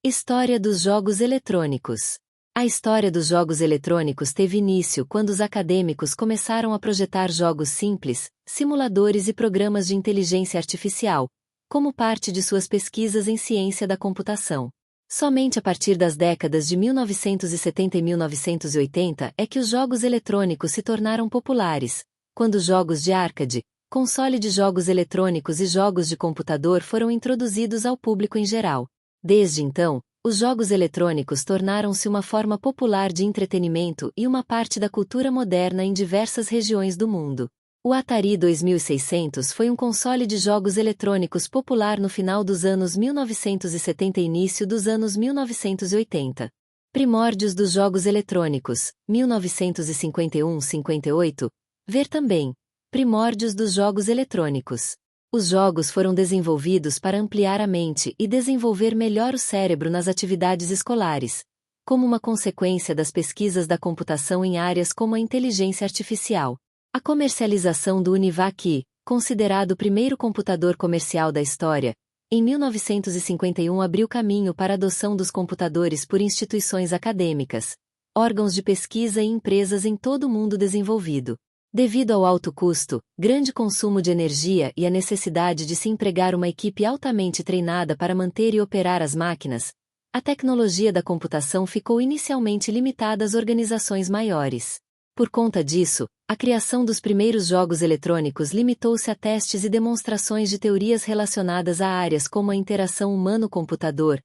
História dos jogos eletrônicos. A história dos jogos eletrônicos teve início quando os acadêmicos começaram a projetar jogos simples, simuladores e programas de inteligência artificial, como parte de suas pesquisas em ciência da computação. Somente a partir das décadas de 1970 e 1980 é que os jogos eletrônicos se tornaram populares, quando jogos de arcade, console de jogos eletrônicos e jogos de computador foram introduzidos ao público em geral. Desde então, os jogos eletrônicos tornaram-se uma forma popular de entretenimento e uma parte da cultura moderna em diversas regiões do mundo. O Atari 2600 foi um console de jogos eletrônicos popular no final dos anos 1970 e início dos anos 1980. Primórdios dos jogos eletrônicos, 1951-58. Ver também. Primórdios dos jogos eletrônicos. Os jogos foram desenvolvidos para ampliar a mente e desenvolver melhor o cérebro nas atividades escolares, como uma consequência das pesquisas da computação em áreas como a inteligência artificial. A comercialização do Univac, considerado o primeiro computador comercial da história, em 1951 abriu caminho para a adoção dos computadores por instituições acadêmicas, órgãos de pesquisa e empresas em todo o mundo desenvolvido. Devido ao alto custo, grande consumo de energia e a necessidade de se empregar uma equipe altamente treinada para manter e operar as máquinas, a tecnologia da computação ficou inicialmente limitada às organizações maiores. Por conta disso, a criação dos primeiros jogos eletrônicos limitou-se a testes e demonstrações de teorias relacionadas a áreas como a interação humano-computador,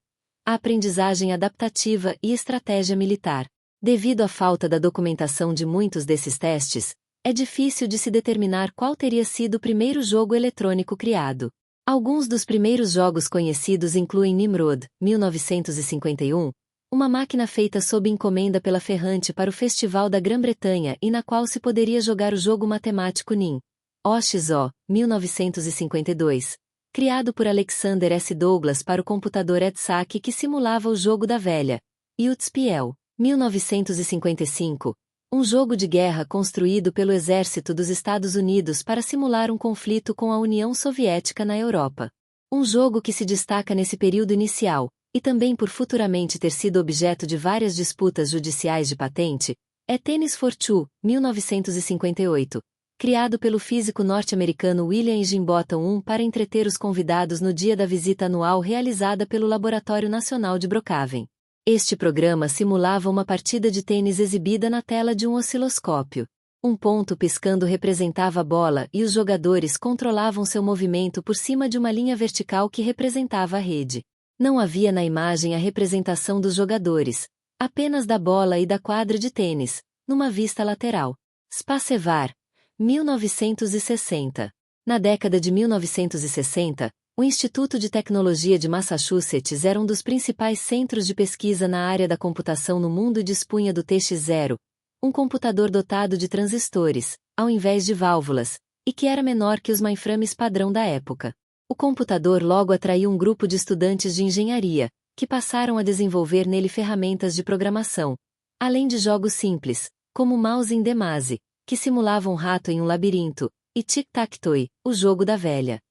a aprendizagem adaptativa e estratégia militar. Devido à falta da documentação de muitos desses testes, é difícil de se determinar qual teria sido o primeiro jogo eletrônico criado. Alguns dos primeiros jogos conhecidos incluem Nimrod, 1951, uma máquina feita sob encomenda pela Ferrante para o Festival da Grã-Bretanha e na qual se poderia jogar o jogo matemático NIM. OXO, 1952, criado por Alexander S. Douglas para o computador EDSAC que simulava o jogo da velha. Utspiel, 1955, um jogo de guerra construído pelo Exército dos Estados Unidos para simular um conflito com a União Soviética na Europa. Um jogo que se destaca nesse período inicial, e também por futuramente ter sido objeto de várias disputas judiciais de patente, é Tennis for Two, 1958, criado pelo físico norte-americano William Higginbotham I para entreter os convidados no dia da visita anual realizada pelo Laboratório Nacional de Brookhaven. Este programa simulava uma partida de tênis exibida na tela de um osciloscópio. Um ponto piscando representava a bola e os jogadores controlavam seu movimento por cima de uma linha vertical que representava a rede. Não havia na imagem a representação dos jogadores, apenas da bola e da quadra de tênis, numa vista lateral. Spacevar, 1960. Na década de 1960, o Instituto de Tecnologia de Massachusetts era um dos principais centros de pesquisa na área da computação no mundo e dispunha do TX0, um computador dotado de transistores, ao invés de válvulas, e que era menor que os mainframes padrão da época. O computador logo atraiu um grupo de estudantes de engenharia, que passaram a desenvolver nele ferramentas de programação, além de jogos simples, como Mouse in the Maze, que simulava um rato em um labirinto, e Tic-Tac-Toe, o jogo da velha.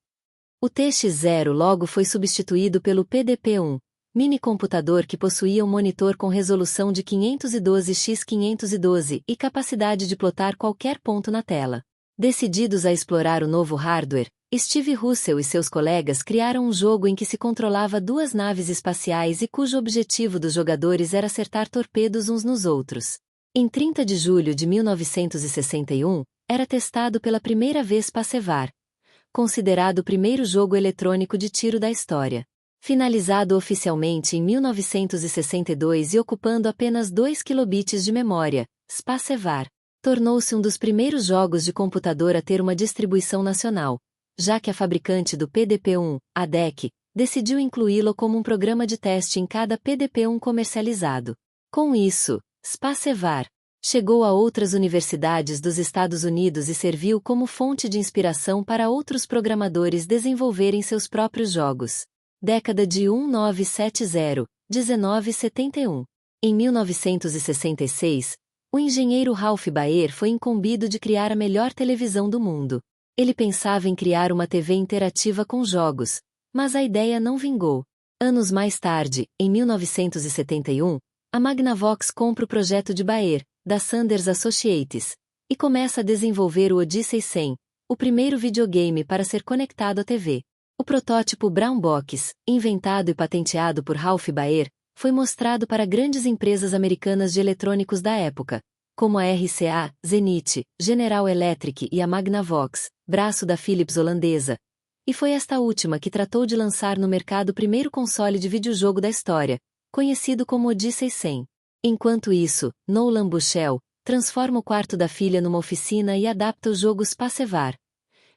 O TX0 logo foi substituído pelo PDP-1, mini-computador que possuía um monitor com resolução de 512x512 e capacidade de plotar qualquer ponto na tela. Decididos a explorar o novo hardware, Steve Russell e seus colegas criaram um jogo em que se controlava duas naves espaciais e cujo objetivo dos jogadores era acertar torpedos uns nos outros. Em 30 de julho de 1961, era testado pela primeira vez Spacevar, considerado o primeiro jogo eletrônico de tiro da história. Finalizado oficialmente em 1962 e ocupando apenas 2 kilobits de memória, Spacevar tornou-se um dos primeiros jogos de computador a ter uma distribuição nacional, já que a fabricante do PDP-1, a DEC, decidiu incluí-lo como um programa de teste em cada PDP-1 comercializado. Com isso, Spacevar chegou a outras universidades dos Estados Unidos e serviu como fonte de inspiração para outros programadores desenvolverem seus próprios jogos. Década de 1970, 1971. Em 1966, o engenheiro Ralph Baer foi incumbido de criar a melhor televisão do mundo. Ele pensava em criar uma TV interativa com jogos, mas a ideia não vingou. Anos mais tarde, em 1971, a Magnavox compra o projeto de Baer, da Sanders Associates, e começa a desenvolver o Odyssey 100, o primeiro videogame para ser conectado à TV. O protótipo Brown Box, inventado e patenteado por Ralph Baer, foi mostrado para grandes empresas americanas de eletrônicos da época, como a RCA, Zenith, General Electric e a Magnavox, braço da Philips holandesa, e foi esta última que tratou de lançar no mercado o primeiro console de videojogo da história, conhecido como Odyssey 100. Enquanto isso, Nolan Bushnell transforma o quarto da filha numa oficina e adapta o jogo Spacevar,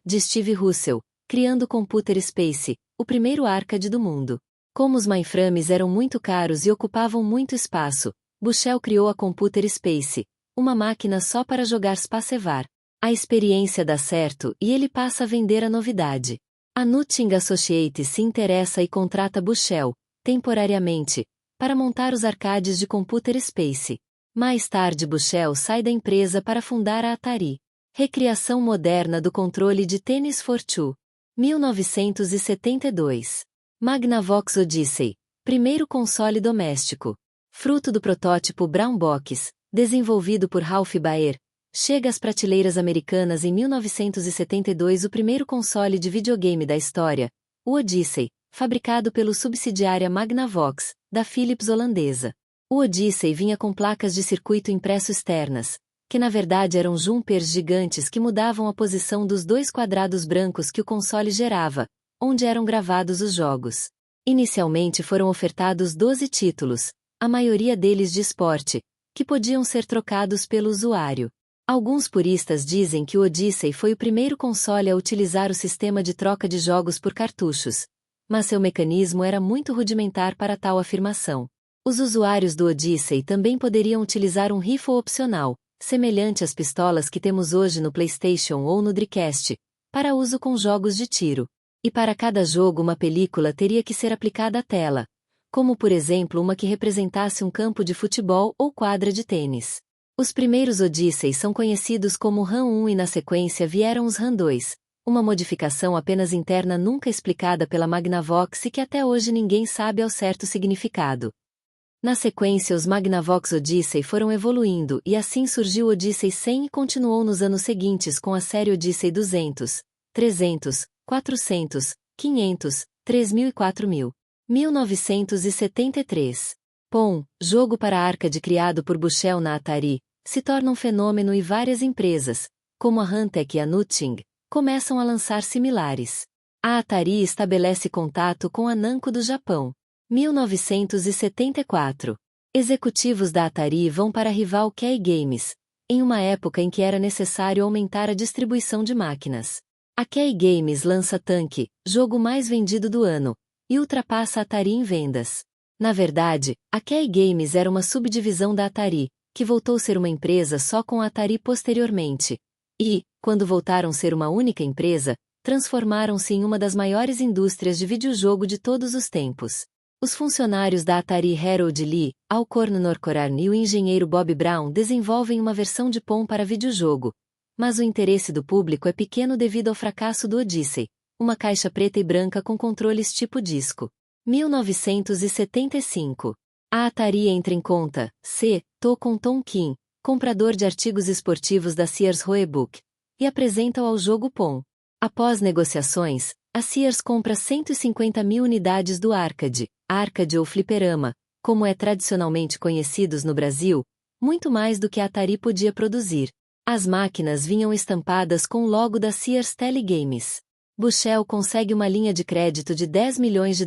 de Steve Russell, criando o Computer Space, o primeiro arcade do mundo. Como os mainframes eram muito caros e ocupavam muito espaço, Bushnell criou a Computer Space, uma máquina só para jogar Spacevar. A experiência dá certo e ele passa a vender a novidade. A Nutting Associates se interessa e contrata Bushnell, temporariamente, para montar os arcades de Computer Space. Mais tarde Bushnell sai da empresa para fundar a Atari. Recriação moderna do controle de tênis for two. 1972. Magnavox Odyssey, primeiro console doméstico. Fruto do protótipo Brown Box, desenvolvido por Ralph Baer, chega às prateleiras americanas em 1972 o primeiro console de videogame da história, o Odyssey, fabricado pelo subsidiária Magnavox, da Philips holandesa. O Odyssey vinha com placas de circuito impresso externas, que na verdade eram jumpers gigantes que mudavam a posição dos dois quadrados brancos que o console gerava, onde eram gravados os jogos. Inicialmente foram ofertados 12 títulos, a maioria deles de esporte, que podiam ser trocados pelo usuário. Alguns puristas dizem que o Odyssey foi o primeiro console a utilizar o sistema de troca de jogos por cartuchos, mas seu mecanismo era muito rudimentar para tal afirmação. Os usuários do Odyssey também poderiam utilizar um rifle opcional, semelhante às pistolas que temos hoje no PlayStation ou no Dreamcast, para uso com jogos de tiro. E para cada jogo uma película teria que ser aplicada à tela, como por exemplo uma que representasse um campo de futebol ou quadra de tênis. Os primeiros Odyssey são conhecidos como RAM 1 e na sequência vieram os RAM 2, uma modificação apenas interna nunca explicada pela Magnavox e que até hoje ninguém sabe ao certo o significado. Na sequência os Magnavox Odyssey foram evoluindo e assim surgiu o Odyssey 100 e continuou nos anos seguintes com a série Odyssey 200, 300, 400, 500, 3000 e 4000. 1973. Pong, jogo para arcade criado por Bushnell na Atari, se torna um fenômeno e várias empresas, como a Hantec e a Nutting, começam a lançar similares. A Atari estabelece contato com a Namco do Japão. 1974. Executivos da Atari vão para a rival Kei Games, em uma época em que era necessário aumentar a distribuição de máquinas. A Kei Games lança Tank, jogo mais vendido do ano, e ultrapassa a Atari em vendas. Na verdade, a Kei Games era uma subdivisão da Atari, que voltou a ser uma empresa só com a Atari posteriormente. E, quando voltaram a ser uma única empresa, transformaram-se em uma das maiores indústrias de videojogo de todos os tempos. Os funcionários da Atari Harold Lee, Alcorn Norcoran e o engenheiro Bob Brown desenvolvem uma versão de Pong para videojogo, mas o interesse do público é pequeno devido ao fracasso do Odyssey, uma caixa preta e branca com controles tipo disco. 1975. A Atari entra em conta, com Tom Kim, comprador de artigos esportivos da Sears Roebuck, e apresenta-o ao jogo Pong. Após negociações, a Sears compra 150.000 unidades do arcade ou fliperama, como é tradicionalmente conhecidos no Brasil, muito mais do que a Atari podia produzir. As máquinas vinham estampadas com o logo da Sears Telegames. Bushnell consegue uma linha de crédito de $10 milhões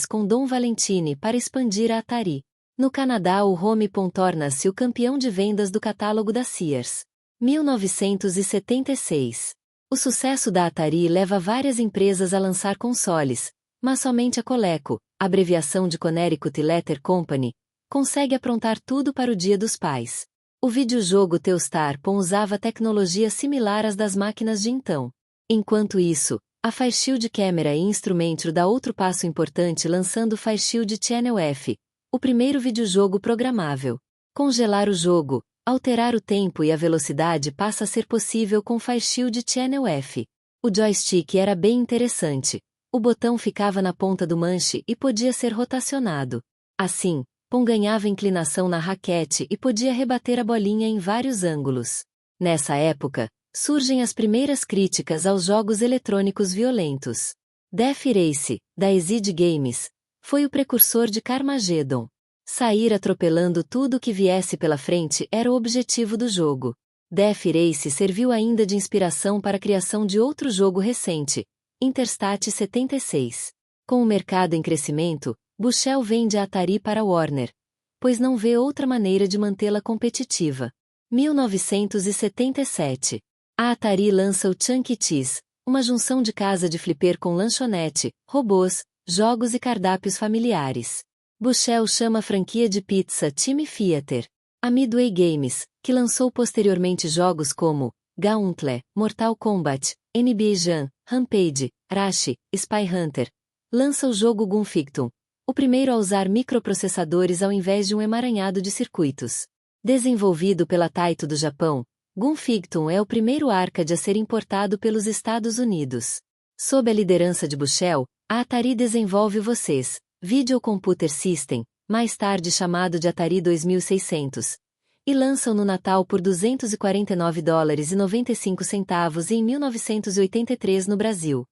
com Don Valentini para expandir a Atari. No Canadá o Home Pong torna-se o campeão de vendas do catálogo da Sears. 1976. O sucesso da Atari leva várias empresas a lançar consoles, mas somente a Coleco, abreviação de Connecticut Letter Company, consegue aprontar tudo para o Dia dos Pais. O videojogo Telstar Pong usava tecnologia similar às das máquinas de então. Enquanto isso, a FireShield Camera Instrumentor dá outro passo importante lançando o FireShield Channel F, o primeiro videojogo programável. Congelar o jogo, alterar o tempo e a velocidade passa a ser possível com FireShield Channel F. O joystick era bem interessante, O botão ficava na ponta do manche e podia ser rotacionado. Assim, Pon ganhava inclinação na raquete e podia rebater a bolinha em vários ângulos. Nessa época, surgem as primeiras críticas aos jogos eletrônicos violentos. Death Race, da Exid Games, foi o precursor de Carmageddon. Sair atropelando tudo que viesse pela frente era o objetivo do jogo. Death Race serviu ainda de inspiração para a criação de outro jogo recente, Interstate 76. Com o mercado em crescimento, Buchel vende a Atari para a Warner, pois não vê outra maneira de mantê-la competitiva. 1977. A Atari lança o Chunky Cheese, uma junção de casa de flipper com lanchonete, robôs, jogos e cardápios familiares. Buchel chama a franquia de pizza Time Theater. A Midway Games, que lançou posteriormente jogos como Gauntlet, Mortal Kombat, NBA Jam, Rampage, Rashi, Spy Hunter, lança o jogo Gunfictum, o primeiro a usar microprocessadores ao invés de um emaranhado de circuitos. Desenvolvido pela Taito do Japão, Gunfictum é o primeiro arcade a ser importado pelos Estados Unidos. Sob a liderança de Buchel, a Atari desenvolve Vocês, Video Computer System, mais tarde chamado de Atari 2600, e lançam no Natal por $249,95 em 1983 no Brasil.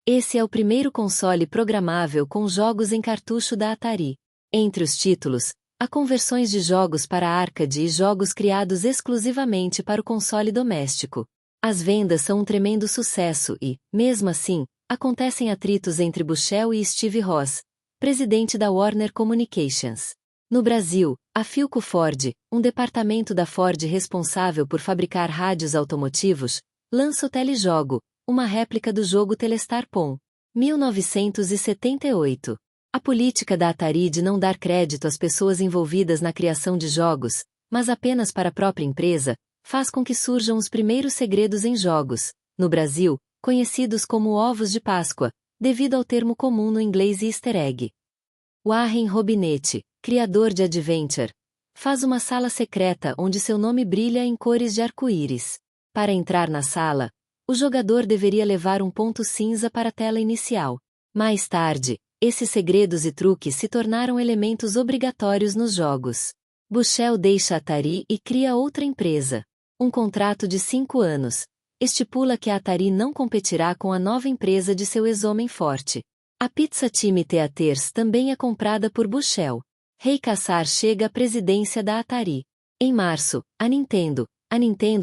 Esse é o primeiro console programável com jogos em cartucho da Atari. Entre os títulos, há conversões de jogos para arcade e jogos criados exclusivamente para o console doméstico. As vendas são um tremendo sucesso e, mesmo assim, acontecem atritos entre Buchel e Steve Ross, presidente da Warner Communications. No Brasil, a Philco Ford, um departamento da Ford responsável por fabricar rádios automotivos, lança o Telejogo, uma réplica do jogo Telestar Pon. 1978. A política da Atari de não dar crédito às pessoas envolvidas na criação de jogos, mas apenas para a própria empresa, faz com que surjam os primeiros segredos em jogos, no Brasil, conhecidos como ovos de Páscoa, devido ao termo comum no inglês easter egg. Warren Robinetti, criador de Adventure, faz uma sala secreta onde seu nome brilha em cores de arco-íris. Para entrar na sala, o jogador deveria levar um ponto cinza para a tela inicial. Mais tarde, esses segredos e truques se tornaram elementos obrigatórios nos jogos. Buchel deixa a Atari e cria outra empresa. Um contrato de 5 anos estipula que a Atari não competirá com a nova empresa de seu ex-homem forte. A Pizza Time Theaters também é comprada por Buchel. Rei Kassar chega à presidência da Atari. Em março, a Nintendo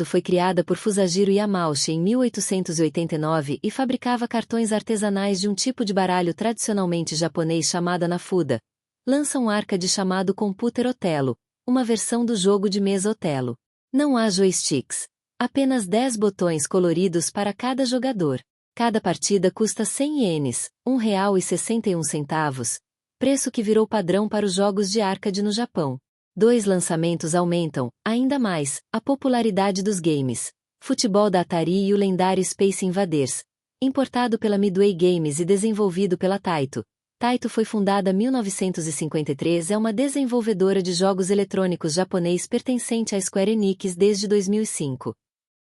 foi criada por Fusajiro Yamauchi em 1889 e fabricava cartões artesanais de um tipo de baralho tradicionalmente japonês chamado Nafuda. Lança um arcade chamado Computer Otelo, uma versão do jogo de mesa Otelo. Não há joysticks. Apenas 10 botões coloridos para cada jogador. Cada partida custa 100 ienes, R$1,61, preço que virou padrão para os jogos de arcade no Japão. 2 lançamentos aumentam, ainda mais, a popularidade dos games. Futebol da Atari e o lendário Space Invaders. Importado pela Midway Games e desenvolvido pela Taito. Taito foi fundada em 1953 e é uma desenvolvedora de jogos eletrônicos japonês pertencente à Square Enix desde 2005.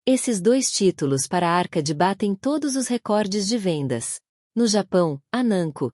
Esses 2 títulos para arcade batem todos os recordes de vendas. No Japão, a Namco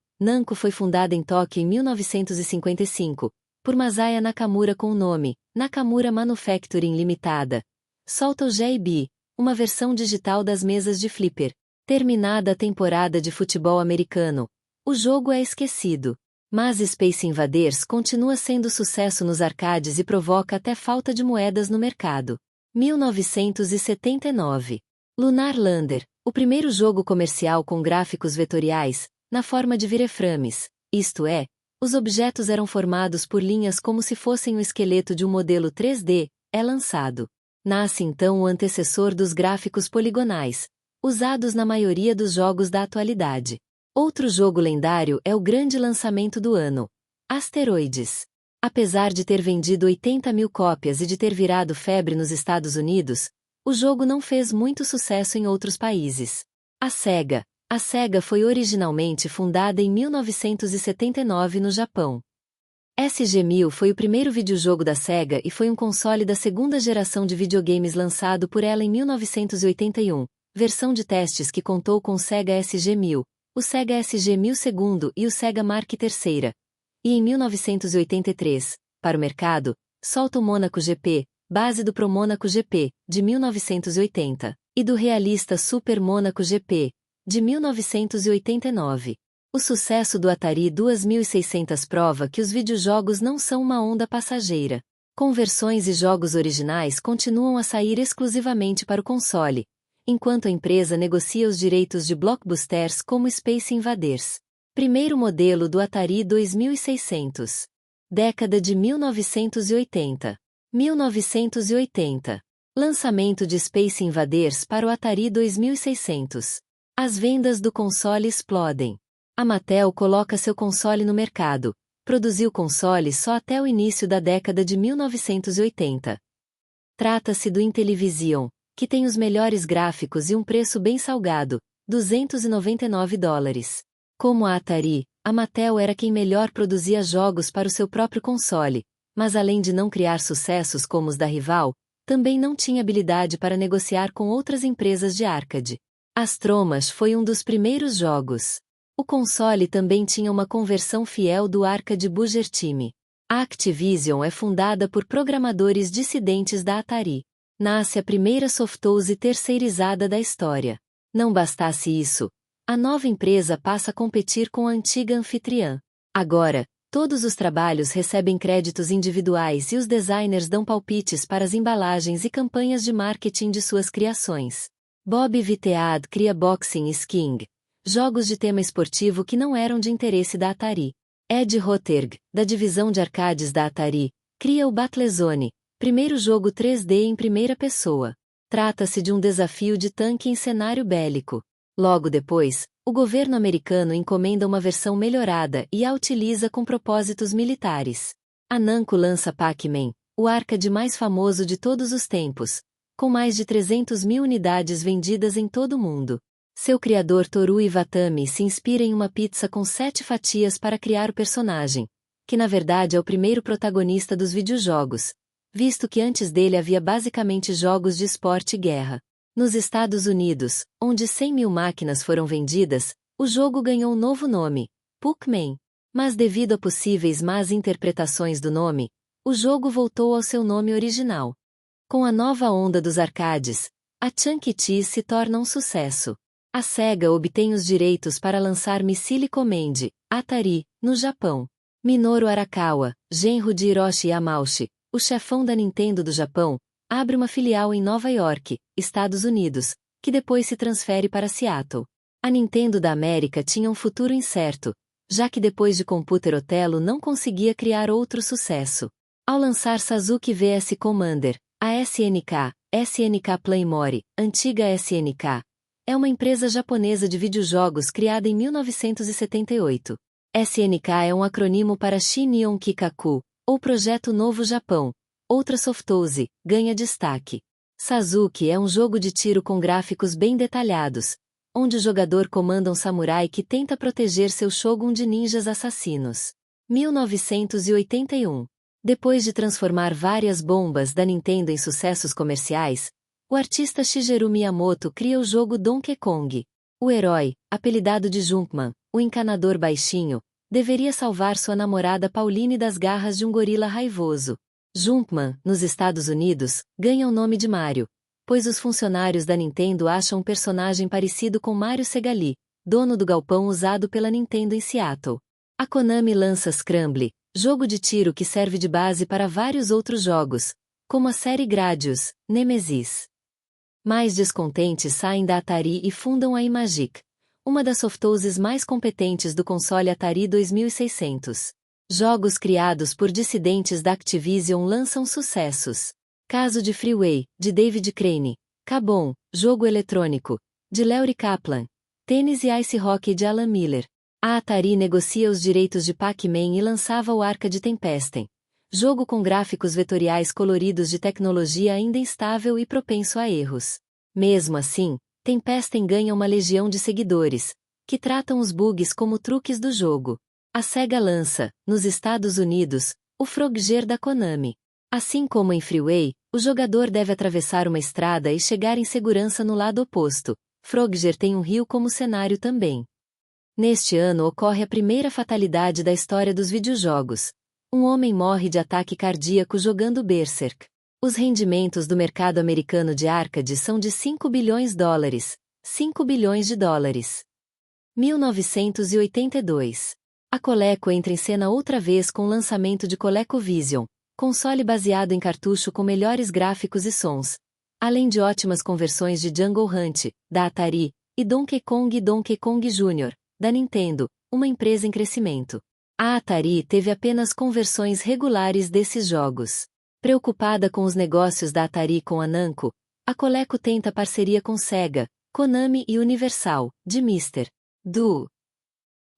foi fundada em Tóquio em 1955, por Masaya Nakamura com o nome Nakamura Manufacturing Limitada. Solta o JB, uma versão digital das mesas de flipper. Terminada a temporada de futebol americano, o jogo é esquecido. Mas Space Invaders continua sendo sucesso nos arcades e provoca até falta de moedas no mercado. 1979. Lunar Lander, o primeiro jogo comercial com gráficos vetoriais, na forma de wireframes, isto é, os objetos eram formados por linhas como se fossem o esqueleto de um modelo 3D, é lançado. Nasce então o antecessor dos gráficos poligonais, usados na maioria dos jogos da atualidade. Outro jogo lendário é o grande lançamento do ano, Asteroids. Apesar de ter vendido 80 mil cópias e de ter virado febre nos Estados Unidos, o jogo não fez muito sucesso em outros países. A Sega foi originalmente fundada em 1979 no Japão. SG-1000 foi o primeiro videojogo da Sega e foi um console da segunda geração de videogames lançado por ela em 1981, versão de testes que contou com Sega SG-1000, o Sega SG-1000 II e o Sega Mark III. E em 1983, para o mercado, solta o Monaco GP, base do Pro Monaco GP, de 1980, e do realista Super Monaco GP, de 1989. O sucesso do Atari 2600 prova que os videojogos não são uma onda passageira. Conversões e jogos originais continuam a sair exclusivamente para o console, enquanto a empresa negocia os direitos de blockbusters como Space Invaders. Primeiro modelo do Atari 2600. Década de 1980. 1980. Lançamento de Space Invaders para o Atari 2600. As vendas do console explodem. A Mattel coloca seu console no mercado. Produziu console só até o início da década de 1980. Trata-se do Intellivision, que tem os melhores gráficos e um preço bem salgado, $299. Como a Atari, a Mattel era quem melhor produzia jogos para o seu próprio console, mas além de não criar sucessos como os da rival, também não tinha habilidade para negociar com outras empresas de arcade. Astromas foi um dos primeiros jogos. O console também tinha uma conversão fiel do arcade Booger Team. A Activision é fundada por programadores dissidentes da Atari. Nasce a primeira softhouse terceirizada da história. Não bastasse isso, a nova empresa passa a competir com a antiga anfitriã. Agora, todos os trabalhos recebem créditos individuais e os designers dão palpites para as embalagens e campanhas de marketing de suas criações. Bob Vitead cria Boxing e Skiing, jogos de tema esportivo que não eram de interesse da Atari. Ed Roterg, da divisão de arcades da Atari, cria o Battlezone, primeiro jogo 3D em primeira pessoa. Trata-se de um desafio de tanque em cenário bélico. Logo depois, o governo americano encomenda uma versão melhorada e a utiliza com propósitos militares. A Namco lança Pac-Man, o arcade mais famoso de todos os tempos, com mais de 300 mil unidades vendidas em todo o mundo. Seu criador Toru Iwatani se inspira em uma pizza com 7 fatias para criar o personagem, que na verdade é o primeiro protagonista dos videojogos, visto que antes dele havia basicamente jogos de esporte e guerra. Nos Estados Unidos, onde 100 mil máquinas foram vendidas, o jogo ganhou um novo nome, Pac-Man. Mas devido a possíveis más interpretações do nome, o jogo voltou ao seu nome original. Com a nova onda dos arcades, a Chunky Cheese se torna um sucesso. A Sega obtém os direitos para lançar Missile Command, Atari, no Japão. Minoru Arakawa, genro de Hiroshi Yamauchi, o chefão da Nintendo do Japão, abre uma filial em Nova York, Estados Unidos, que depois se transfere para Seattle. A Nintendo da América tinha um futuro incerto, já que depois de Computer Othello não conseguia criar outro sucesso. Ao lançar Sasuke vs Commander, a SNK Playmore, antiga SNK, é uma empresa japonesa de videojogos criada em 1978. SNK é um acrônimo para Shin-Nihon Kikaku, ou Projeto Novo Japão. Outra softhouse, ganha destaque. Sasuke é um jogo de tiro com gráficos bem detalhados, onde o jogador comanda um samurai que tenta proteger seu shogun de ninjas assassinos. 1981. Depois de transformar várias bombas da Nintendo em sucessos comerciais, o artista Shigeru Miyamoto cria o jogo Donkey Kong. O herói, apelidado de Jumpman, o encanador baixinho, deveria salvar sua namorada Pauline das garras de um gorila raivoso. Jumpman, nos Estados Unidos, ganha o nome de Mario, pois os funcionários da Nintendo acham um personagem parecido com Mario Segali, dono do galpão usado pela Nintendo em Seattle. A Konami lança Scramble, jogo de tiro que serve de base para vários outros jogos, como a série Gradius, Nemesis. Mais descontentes saem da Atari e fundam a Imagic, uma das softhouses mais competentes do console Atari 2600. Jogos criados por dissidentes da Activision lançam sucessos. Caso de Freeway, de David Crane. Cabum, jogo eletrônico, de Larry Kaplan. Tênis e Ice Hockey de Alan Miller. A Atari negocia os direitos de Pac-Man e lançava o arcade Tempesten, jogo com gráficos vetoriais coloridos de tecnologia ainda instável e propenso a erros. Mesmo assim, Tempesten ganha uma legião de seguidores, que tratam os bugs como truques do jogo. A Sega lança, nos Estados Unidos, o Frogger da Konami. Assim como em Freeway, o jogador deve atravessar uma estrada e chegar em segurança no lado oposto. Frogger tem um rio como cenário também. Neste ano ocorre a primeira fatalidade da história dos videojogos. Um homem morre de ataque cardíaco jogando Berserk. Os rendimentos do mercado americano de arcade são de 5 bilhões dólares. 5 bilhões de dólares. 1982. A Coleco entra em cena outra vez com o lançamento de ColecoVision, console baseado em cartucho com melhores gráficos e sons, além de ótimas conversões de Jungle Hunt, da Atari, e Donkey Kong Jr., da Nintendo, uma empresa em crescimento. A Atari teve apenas conversões regulares desses jogos. Preocupada com os negócios da Atari com a Namco, a Coleco tenta parceria com Sega, Konami e Universal, de Mr. Do.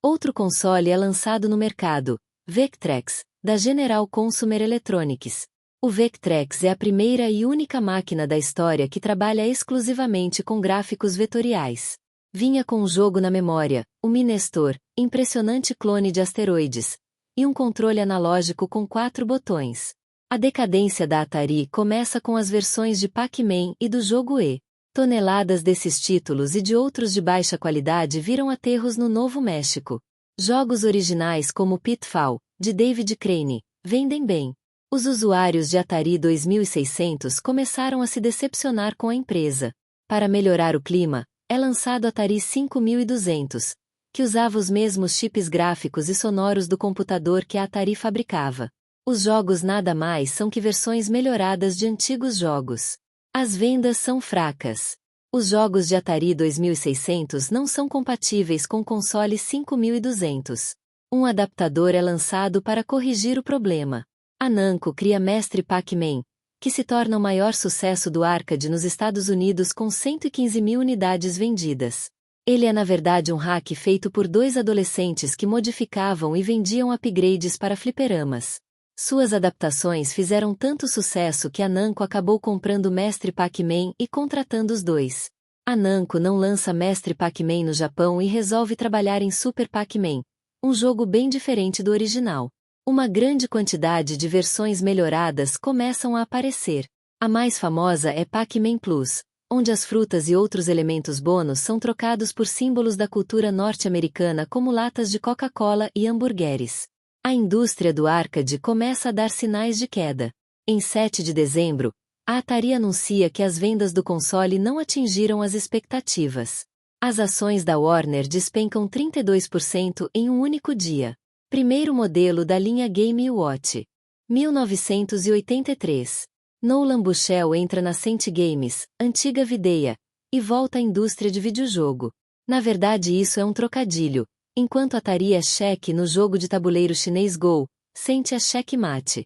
Outro console é lançado no mercado, Vectrex, da General Consumer Electronics. O Vectrex é a primeira e única máquina da história que trabalha exclusivamente com gráficos vetoriais. Vinha com um jogo na memória, o Minestor, impressionante clone de asteroides, e um controle analógico com 4 botões. A decadência da Atari começa com as versões de Pac-Man e do jogo E. Toneladas desses títulos e de outros de baixa qualidade viram aterros no Novo México. Jogos originais como Pitfall, de David Crane, vendem bem. Os usuários de Atari 2600 começaram a se decepcionar com a empresa. Para melhorar o clima, é lançado Atari 5200, que usava os mesmos chips gráficos e sonoros do computador que a Atari fabricava. Os jogos nada mais são que versões melhoradas de antigos jogos. As vendas são fracas. Os jogos de Atari 2600 não são compatíveis com o console 5200. Um adaptador é lançado para corrigir o problema. A Namco cria Mestre Pac-Man, que se torna o maior sucesso do arcade nos Estados Unidos com 115 mil unidades vendidas. Ele é na verdade um hack feito por 2 adolescentes que modificavam e vendiam upgrades para fliperamas. Suas adaptações fizeram tanto sucesso que a Namco acabou comprando Mestre Pac-Man e contratando os 2. A Namco não lança Mestre Pac-Man no Japão e resolve trabalhar em Super Pac-Man, um jogo bem diferente do original. Uma grande quantidade de versões melhoradas começam a aparecer. A mais famosa é Pac-Man Plus, onde as frutas e outros elementos bônus são trocados por símbolos da cultura norte-americana como latas de Coca-Cola e hambúrgueres. A indústria do arcade começa a dar sinais de queda. Em 7 de dezembro, a Atari anuncia que as vendas do console não atingiram as expectativas. As ações da Warner despencam 32% em um único dia. Primeiro modelo da linha Game Watch. 1983. Nolan Bushnell entra na Cent Games, antiga Videia, e volta à indústria de videojogo. Na verdade isso é um trocadilho. Enquanto Atari é cheque no jogo de tabuleiro chinês Go, Cent é checkmate.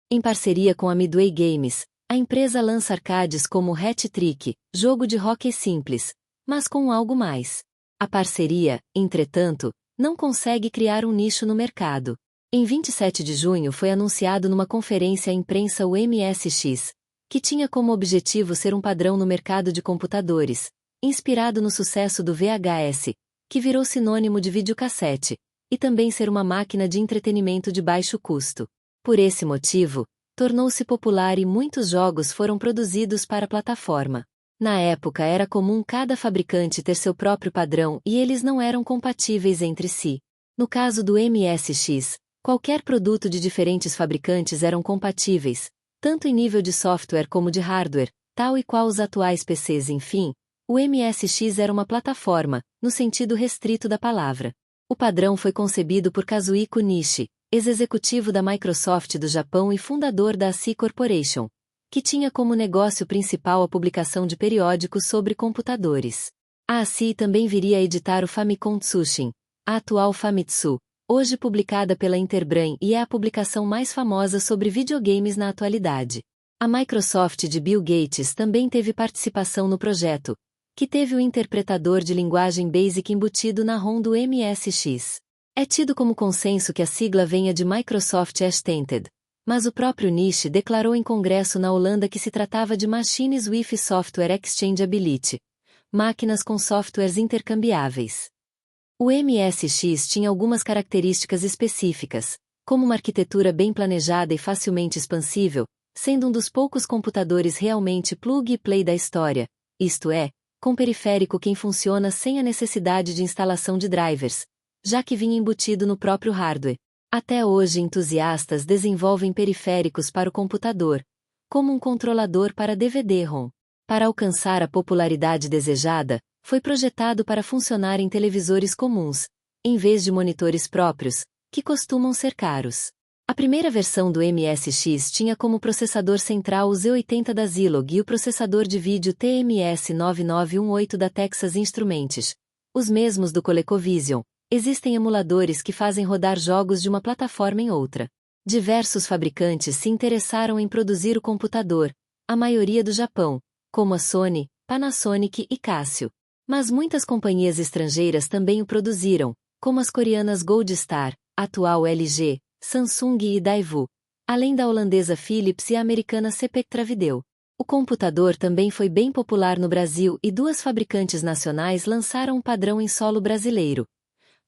Em parceria com a Midway Games, a empresa lança arcades como Hat Trick, jogo de hóquei simples, mas com algo mais. A parceria, entretanto, não consegue criar um nicho no mercado. Em 27 de junho foi anunciado numa conferência à imprensa o MSX, que tinha como objetivo ser um padrão no mercado de computadores, inspirado no sucesso do VHS, que virou sinônimo de videocassete, e também ser uma máquina de entretenimento de baixo custo. Por esse motivo, tornou-se popular e muitos jogos foram produzidos para a plataforma. Na época era comum cada fabricante ter seu próprio padrão e eles não eram compatíveis entre si. No caso do MSX, qualquer produto de diferentes fabricantes eram compatíveis, tanto em nível de software como de hardware, tal e qual os atuais PCs. Enfim, o MSX era uma plataforma, no sentido restrito da palavra. O padrão foi concebido por Kazuhiko Nishi, ex-executivo da Microsoft do Japão e fundador da ASI Corporation, que tinha como negócio principal a publicação de periódicos sobre computadores. A ASI também viria a editar o Famicom Tsushin, a atual Famitsu, hoje publicada pela Interbrand e é a publicação mais famosa sobre videogames na atualidade. A Microsoft de Bill Gates também teve participação no projeto, que teve o interpretador de linguagem BASIC embutido na ROM do MSX. É tido como consenso que a sigla venha de Microsoft Extended, mas o próprio Nishi declarou em congresso na Holanda que se tratava de Machines with Software Exchangeability, máquinas com softwares intercambiáveis. O MSX tinha algumas características específicas, como uma arquitetura bem planejada e facilmente expansível, sendo um dos poucos computadores realmente plug-and-play da história, isto é, com periférico que funciona sem a necessidade de instalação de drivers, já que vinha embutido no próprio hardware. Até hoje entusiastas desenvolvem periféricos para o computador, como um controlador para DVD-ROM. Para alcançar a popularidade desejada, foi projetado para funcionar em televisores comuns, em vez de monitores próprios, que costumam ser caros. A primeira versão do MSX tinha como processador central o Z80 da Zilog e o processador de vídeo TMS-9918 da Texas Instruments, os mesmos do ColecoVision. Existem emuladores que fazem rodar jogos de uma plataforma em outra. Diversos fabricantes se interessaram em produzir o computador, a maioria do Japão, como a Sony, Panasonic e Casio. Mas muitas companhias estrangeiras também o produziram, como as coreanas Gold Star, atual LG, Samsung e Daewoo, além da holandesa Philips e a americana Spectra Video. O computador também foi bem popular no Brasil e duas fabricantes nacionais lançaram um padrão em solo brasileiro.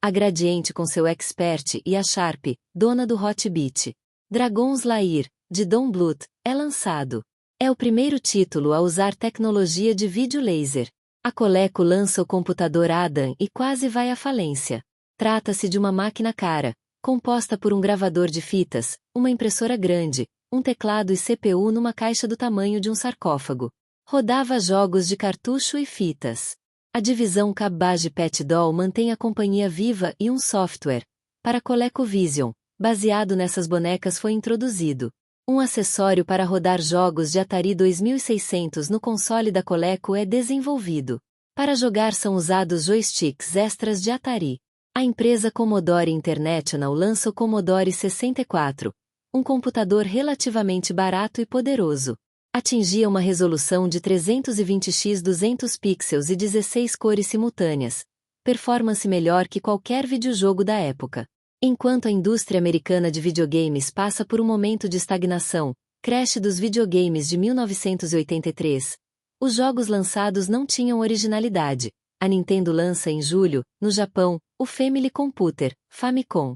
A Gradiente com seu Expert e a Sharp, dona do Hot Beat. Dragon's Lair, de Don Bluth, é lançado. É o primeiro título a usar tecnologia de vídeo laser. A Coleco lança o computador Adam e quase vai à falência. Trata-se de uma máquina cara, composta por um gravador de fitas, uma impressora grande, um teclado e CPU numa caixa do tamanho de um sarcófago. Rodava jogos de cartucho e fitas. A divisão Cabbage Pet Doll mantém a companhia viva e um software, para ColecoVision, baseado nessas bonecas foi introduzido. Um acessório para rodar jogos de Atari 2600 no console da Coleco é desenvolvido. Para jogar são usados joysticks extras de Atari. A empresa Commodore International lança o Commodore 64, um computador relativamente barato e poderoso. Atingia uma resolução de 320x 200 pixels e 16 cores simultâneas, performance melhor que qualquer videojogo da época. Enquanto a indústria americana de videogames passa por um momento de estagnação, crash dos videogames de 1983, os jogos lançados não tinham originalidade. A Nintendo lança em julho, no Japão, o Family Computer, Famicom.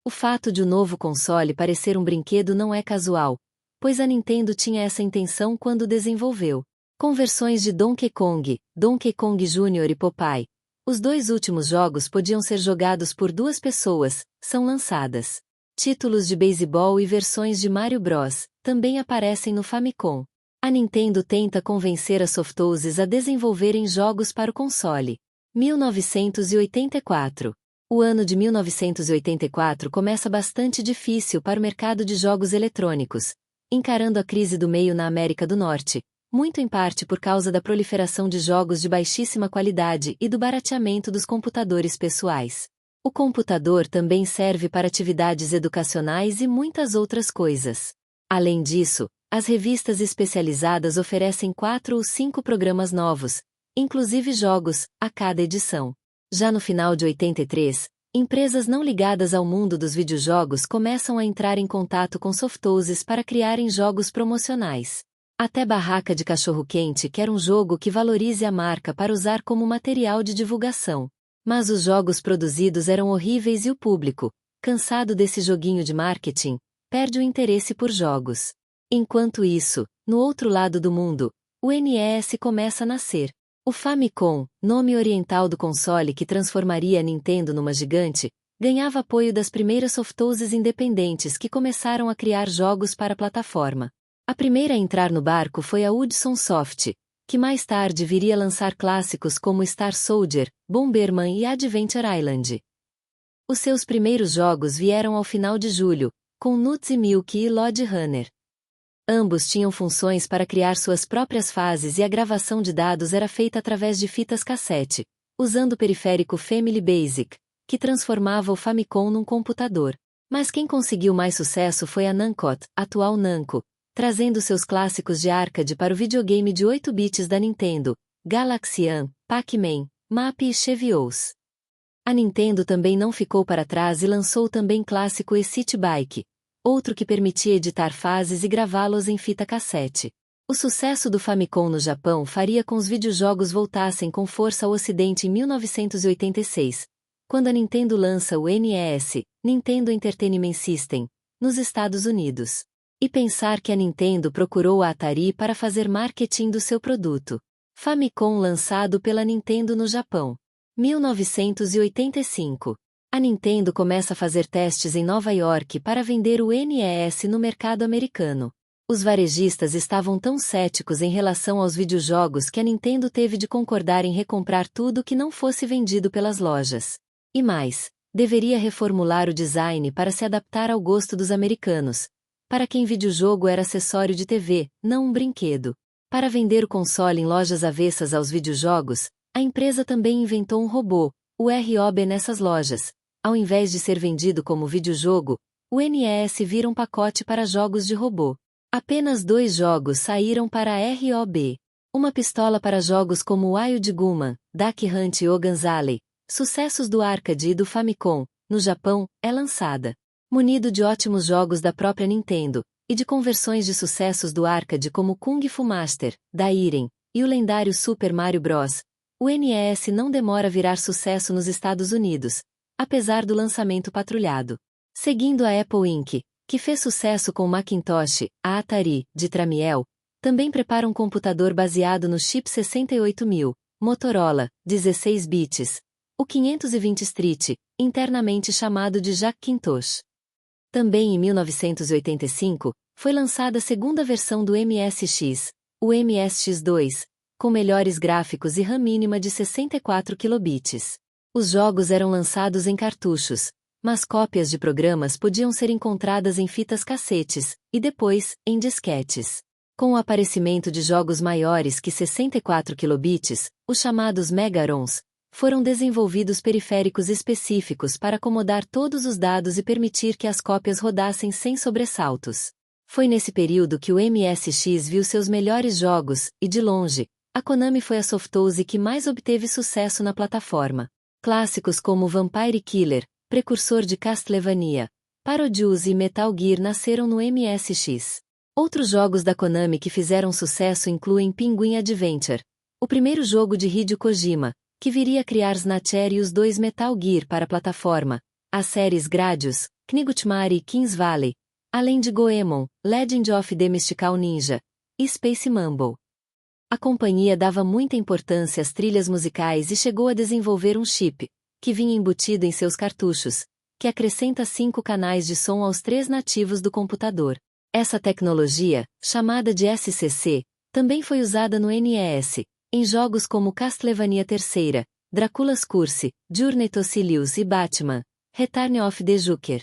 O fato de o novo console parecer um brinquedo não é casual, pois a Nintendo tinha essa intenção quando desenvolveu. Com versões de Donkey Kong, Donkey Kong Jr. e Popeye, os dois últimos jogos podiam ser jogados por duas pessoas, são lançadas. Títulos de beisebol e versões de Mario Bros. Também aparecem no Famicom. A Nintendo tenta convencer a Softoses a desenvolverem jogos para o console. 1984. O ano de 1984 começa bastante difícil para o mercado de jogos eletrônicos, encarando a crise do meio na América do Norte, muito em parte por causa da proliferação de jogos de baixíssima qualidade e do barateamento dos computadores pessoais. O computador também serve para atividades educacionais e muitas outras coisas. Além disso, as revistas especializadas oferecem 4 ou 5 programas novos, inclusive jogos, a cada edição. Já no final de 83, empresas não ligadas ao mundo dos videojogos começam a entrar em contato com Softoses para criarem jogos promocionais. Até Barraca de Cachorro-Quente quer um jogo que valorize a marca para usar como material de divulgação. Mas os jogos produzidos eram horríveis e o público, cansado desse joguinho de marketing, perde o interesse por jogos. Enquanto isso, no outro lado do mundo, o NES começa a nascer. O Famicom, nome oriental do console que transformaria a Nintendo numa gigante, ganhava apoio das primeiras Softoses independentes que começaram a criar jogos para a plataforma. A primeira a entrar no barco foi a Hudson Soft, que mais tarde viria lançar clássicos como Star Soldier, Bomberman e Adventure Island. Os seus primeiros jogos vieram ao final de julho, com Nuts e Milk e Lode Runner. Ambos tinham funções para criar suas próprias fases e a gravação de dados era feita através de fitas cassete, usando o periférico Family Basic, que transformava o Famicom num computador. Mas quem conseguiu mais sucesso foi a Namco, atual Namco, trazendo seus clássicos de arcade para o videogame de 8 bits da Nintendo, Galaxian, Pac-Man, Map e Chevios. A Nintendo também não ficou para trás e lançou o também clássico E-City Bike, outro que permitia editar fases e gravá-los em fita cassete. O sucesso do Famicom no Japão faria com os videojogos voltassem com força ao Ocidente em 1986, quando a Nintendo lança o NES, Nintendo Entertainment System, nos Estados Unidos. E pensar que a Nintendo procurou a Atari para fazer marketing do seu produto. Famicom lançado pela Nintendo no Japão. 1985. A Nintendo começa a fazer testes em Nova York para vender o NES no mercado americano. Os varejistas estavam tão céticos em relação aos videojogos que a Nintendo teve de concordar em recomprar tudo que não fosse vendido pelas lojas. E mais, deveria reformular o design para se adaptar ao gosto dos americanos, para quem videojogo era acessório de TV, não um brinquedo. Para vender o console em lojas avessas aos videojogos, a empresa também inventou um robô, o ROB nessas lojas. Ao invés de ser vendido como videojogo, o NES vira um pacote para jogos de robô. Apenas 2 jogos saíram para a ROB. Uma pistola para jogos como Wild Gunman, Duck Hunt e Ogan's Alley, sucessos do arcade e do Famicom, no Japão, é lançada. Munido de ótimos jogos da própria Nintendo, e de conversões de sucessos do arcade como Kung Fu Master, da Irem, e o lendário Super Mario Bros., o NES não demora a virar sucesso nos Estados Unidos, apesar do lançamento patrulhado. Seguindo a Apple Inc., que fez sucesso com o Macintosh, a Atari, de Tramiel, também prepara um computador baseado no chip 68000, Motorola, 16 bits, o 520 Street, internamente chamado de Macintosh. Também em 1985, foi lançada a segunda versão do MSX, o MSX2, com melhores gráficos e RAM mínima de 64 kilobits. Os jogos eram lançados em cartuchos, mas cópias de programas podiam ser encontradas em fitas cassetes, e depois, em disquetes. Com o aparecimento de jogos maiores que 64 kilobits, os chamados Mega-ROMs, foram desenvolvidos periféricos específicos para acomodar todos os dados e permitir que as cópias rodassem sem sobressaltos. Foi nesse período que o MSX viu seus melhores jogos, e de longe, a Konami foi a Softhouse que mais obteve sucesso na plataforma. Clássicos como Vampire Killer, precursor de Castlevania, Parodius e Metal Gear nasceram no MSX. Outros jogos da Konami que fizeram sucesso incluem Penguin Adventure, o primeiro jogo de Hideo Kojima, que viria a criar Snatcher e os 2 Metal Gear para a plataforma, as séries Gradius, Knightmare e Kings Valley, além de Goemon, Legend of the Mystical Ninja, e Space Mumble. A companhia dava muita importância às trilhas musicais e chegou a desenvolver um chip, que vinha embutido em seus cartuchos, que acrescenta 5 canais de som aos 3 nativos do computador. Essa tecnologia, chamada de SCC, também foi usada no NES, em jogos como Castlevania III, Dracula's Curse, Journey to Silius e Batman, Return of the Joker.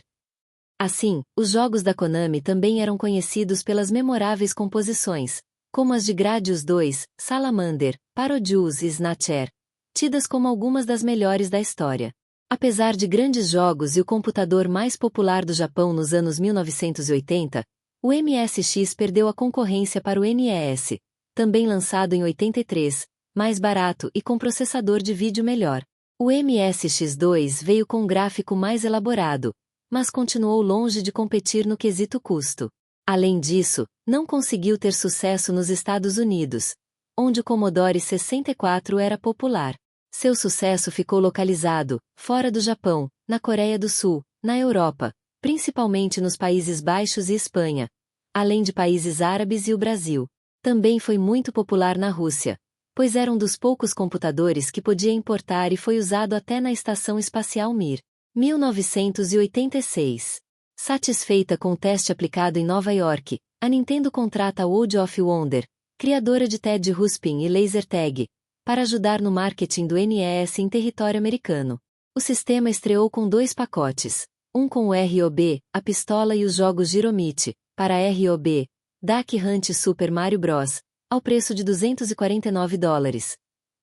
Assim, os jogos da Konami também eram conhecidos pelas memoráveis composições, como as de Gradius 2, Salamander, Parodius e Snatcher, tidas como algumas das melhores da história. Apesar de grandes jogos e o computador mais popular do Japão nos anos 1980, o MSX perdeu a concorrência para o NES, também lançado em 83, mais barato e com processador de vídeo melhor. O MSX2 veio com um gráfico mais elaborado, mas continuou longe de competir no quesito custo. Além disso, não conseguiu ter sucesso nos Estados Unidos, onde o Commodore 64 era popular. Seu sucesso ficou localizado, fora do Japão, na Coreia do Sul, na Europa, principalmente nos Países Baixos e Espanha, além de países árabes e o Brasil. Também foi muito popular na Rússia, pois era um dos poucos computadores que podia importar e foi usado até na Estação Espacial Mir. 1986. Satisfeita com o teste aplicado em Nova York, a Nintendo contrata a World of Wonder, criadora de Ted Ruspin e Laser Tag, para ajudar no marketing do NES em território americano. O sistema estreou com 2 pacotes, um com o ROB, a pistola e os jogos Giromite, para a ROB, Duck Hunt Super Mario Bros., ao preço de $249.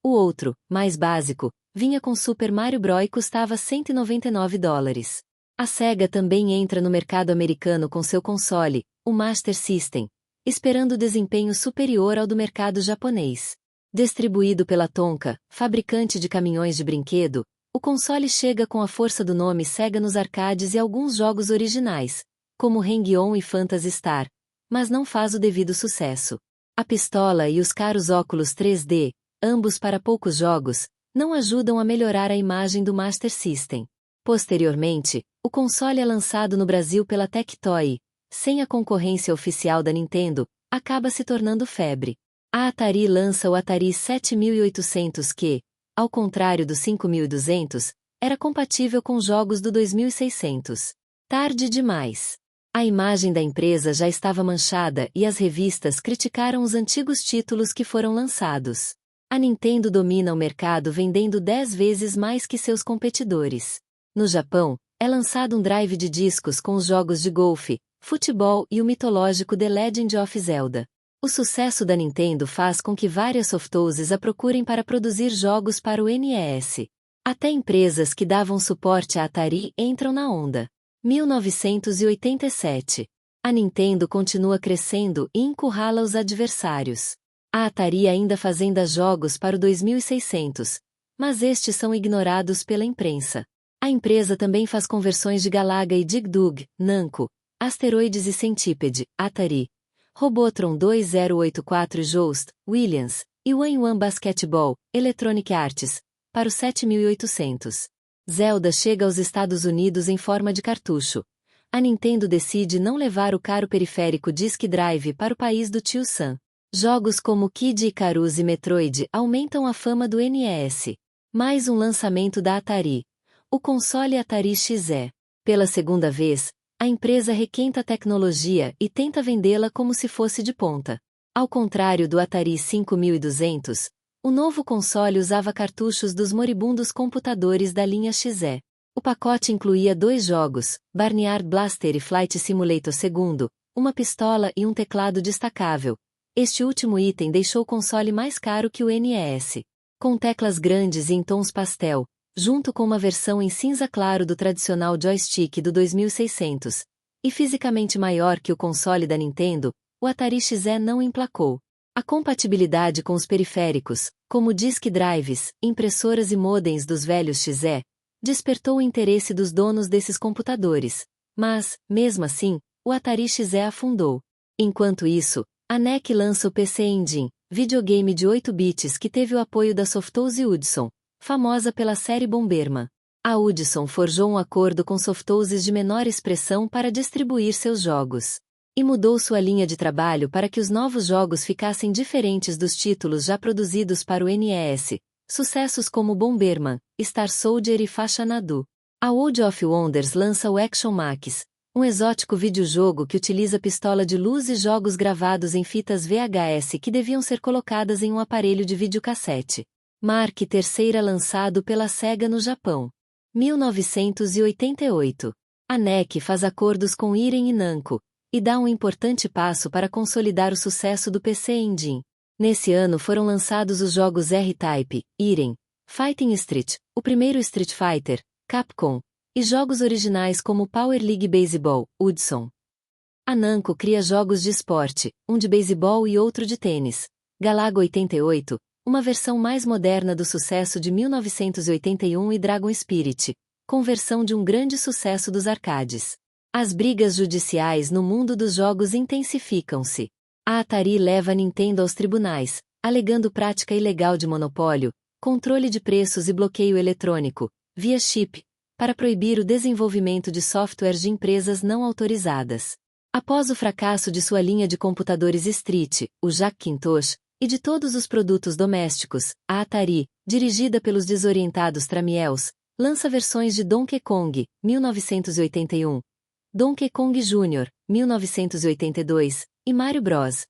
O outro, mais básico, vinha com Super Mario Bros. E custava $199. A Sega também entra no mercado americano com seu console, o Master System, esperando desempenho superior ao do mercado japonês. Distribuído pela Tonka, fabricante de caminhões de brinquedo, o console chega com a força do nome Sega nos arcades e alguns jogos originais, como Hang-On e Phantasy Star, mas não faz o devido sucesso. A pistola e os caros óculos 3D, ambos para poucos jogos, não ajudam a melhorar a imagem do Master System. Posteriormente, o console é lançado no Brasil pela Tectoy, sem a concorrência oficial da Nintendo, acaba se tornando febre. A Atari lança o Atari 7800 que, ao contrário do 5200, era compatível com jogos do 2600. Tarde demais. A imagem da empresa já estava manchada e as revistas criticaram os antigos títulos que foram lançados. A Nintendo domina o mercado vendendo 10 vezes mais que seus competidores. No Japão, é lançado um drive de discos com os jogos de golfe, futebol e o mitológico The Legend of Zelda. O sucesso da Nintendo faz com que várias softhouses a procurem para produzir jogos para o NES. Até empresas que davam suporte à Atari entram na onda. 1987. A Nintendo continua crescendo e encurrala os adversários. A Atari ainda fazenda jogos para o 2600, mas estes são ignorados pela imprensa. A empresa também faz conversões de Galaga e Dig Dug, Namco, Asteroids e Centipede, Atari, Robotron 2084 Joust, Williams, e One One Basketball, Electronic Arts, para o 7800. Zelda chega aos Estados Unidos em forma de cartucho. A Nintendo decide não levar o caro periférico Disk Drive para o país do tio Sam. Jogos como Kid Icarus e Metroid aumentam a fama do NES. Mais um lançamento da Atari. O console Atari XE. Pela segunda vez, a empresa requenta a tecnologia e tenta vendê-la como se fosse de ponta. Ao contrário do Atari 5200, o novo console usava cartuchos dos moribundos computadores da linha XE. O pacote incluía 2 jogos, Barnyard Blaster e Flight Simulator 2, uma pistola e um teclado destacável. Este último item deixou o console mais caro que o NES. Com teclas grandes e em tons pastel, junto com uma versão em cinza claro do tradicional joystick do 2600, e fisicamente maior que o console da Nintendo, o Atari XE não emplacou. A compatibilidade com os periféricos, como disk drives, impressoras e modems dos velhos XE, despertou o interesse dos donos desses computadores, mas, mesmo assim, o Atari XE afundou. Enquanto isso, a NEC lança o PC Engine, videogame de 8 bits que teve o apoio da Softouse Hudson, famosa pela série Bomberman. A Hudson forjou um acordo com softouses de menor expressão para distribuir seus jogos. E mudou sua linha de trabalho para que os novos jogos ficassem diferentes dos títulos já produzidos para o NES, sucessos como Bomberman, Star Soldier e Faixa Nadu. A World of Wonders lança o Action Max, um exótico videojogo que utiliza pistola de luz e jogos gravados em fitas VHS que deviam ser colocadas em um aparelho de videocassete. Mark III lançado pela Sega no Japão. 1988. A NEC faz acordos com Irem e Namco, e dá um importante passo para consolidar o sucesso do PC Engine. Nesse ano foram lançados os jogos R-Type, Irem, Fighting Street, o primeiro Street Fighter, Capcom, e jogos originais como Power League Baseball, Hudson. A Namco cria jogos de esporte, um de beisebol e outro de tênis. Galaga 88, uma versão mais moderna do sucesso de 1981 e Dragon Spirit, conversão de um grande sucesso dos arcades. As brigas judiciais no mundo dos jogos intensificam-se. A Atari leva a Nintendo aos tribunais, alegando prática ilegal de monopólio, controle de preços e bloqueio eletrônico, via chip, para proibir o desenvolvimento de softwares de empresas não autorizadas. Após o fracasso de sua linha de computadores Street, o Macintosh, e de todos os produtos domésticos, a Atari, dirigida pelos desorientados Tramiels, lança versões de Donkey Kong, 1981, Donkey Kong Jr., 1982, e Mario Bros.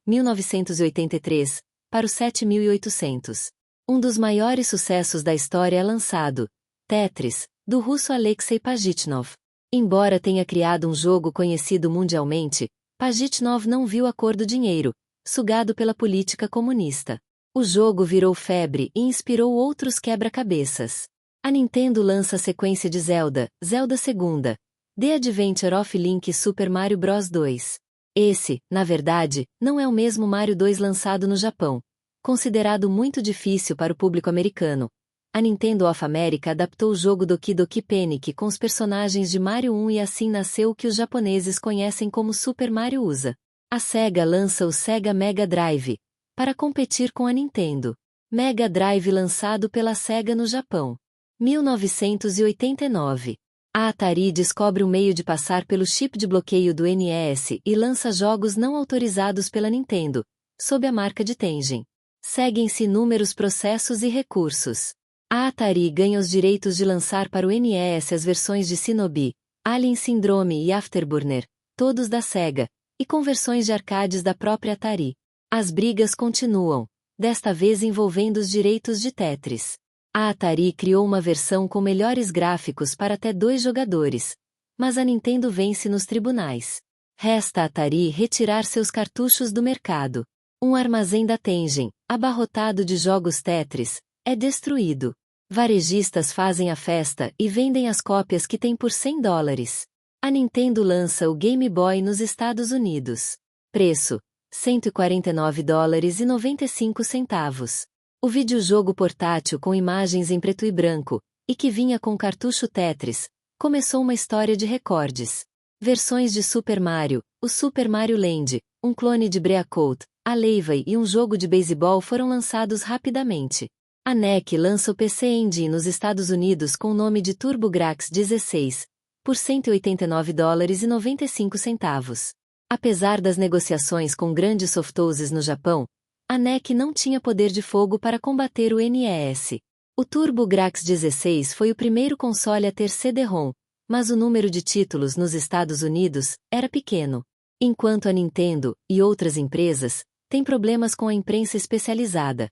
1983, para o 7800. Um dos maiores sucessos da história é lançado, Tetris, do russo Alexei Pajitnov. Embora tenha criado um jogo conhecido mundialmente, Pajitnov não viu a cor do dinheiro, sugado pela política comunista. O jogo virou febre e inspirou outros quebra-cabeças. A Nintendo lança a sequência de Zelda, Zelda 2, The Adventure of Link e Super Mario Bros. 2. Esse, na verdade, não é o mesmo Mario 2 lançado no Japão. Considerado muito difícil para o público americano, a Nintendo of America adaptou o jogo Doki Doki Panic com os personagens de Mario 1 e assim nasceu o que os japoneses conhecem como Super Mario USA. A Sega lança o Sega Mega Drive, para competir com a Nintendo. Mega Drive lançado pela Sega no Japão. 1989. A Atari descobre um meio de passar pelo chip de bloqueio do NES e lança jogos não autorizados pela Nintendo, sob a marca de Tengen. Seguem-se inúmeros processos e recursos. A Atari ganha os direitos de lançar para o NES as versões de Shinobi, Alien Syndrome e Afterburner, todos da Sega, e com versões de arcades da própria Atari. As brigas continuam, desta vez envolvendo os direitos de Tetris. A Atari criou uma versão com melhores gráficos para até 2 jogadores, mas a Nintendo vence nos tribunais. Resta a Atari retirar seus cartuchos do mercado. Um armazém da Tengen, abarrotado de jogos Tetris, é destruído. Varejistas fazem a festa e vendem as cópias que tem por $100. A Nintendo lança o Game Boy nos Estados Unidos. Preço: $149,95. O videojogo portátil com imagens em preto e branco, e que vinha com cartucho Tetris, começou uma história de recordes. Versões de Super Mario, o Super Mario Land, um clone de Breakout, a Leivai e um jogo de beisebol foram lançados rapidamente. A NEC lança o PC Engine nos Estados Unidos com o nome de TurboGrafx 16, por $189,95. Apesar das negociações com grandes softhouses no Japão, a NEC não tinha poder de fogo para combater o NES. O TurboGrafx 16 foi o primeiro console a ter CD-ROM, mas o número de títulos nos Estados Unidos era pequeno. Enquanto a Nintendo, e outras empresas, têm problemas com a imprensa especializada,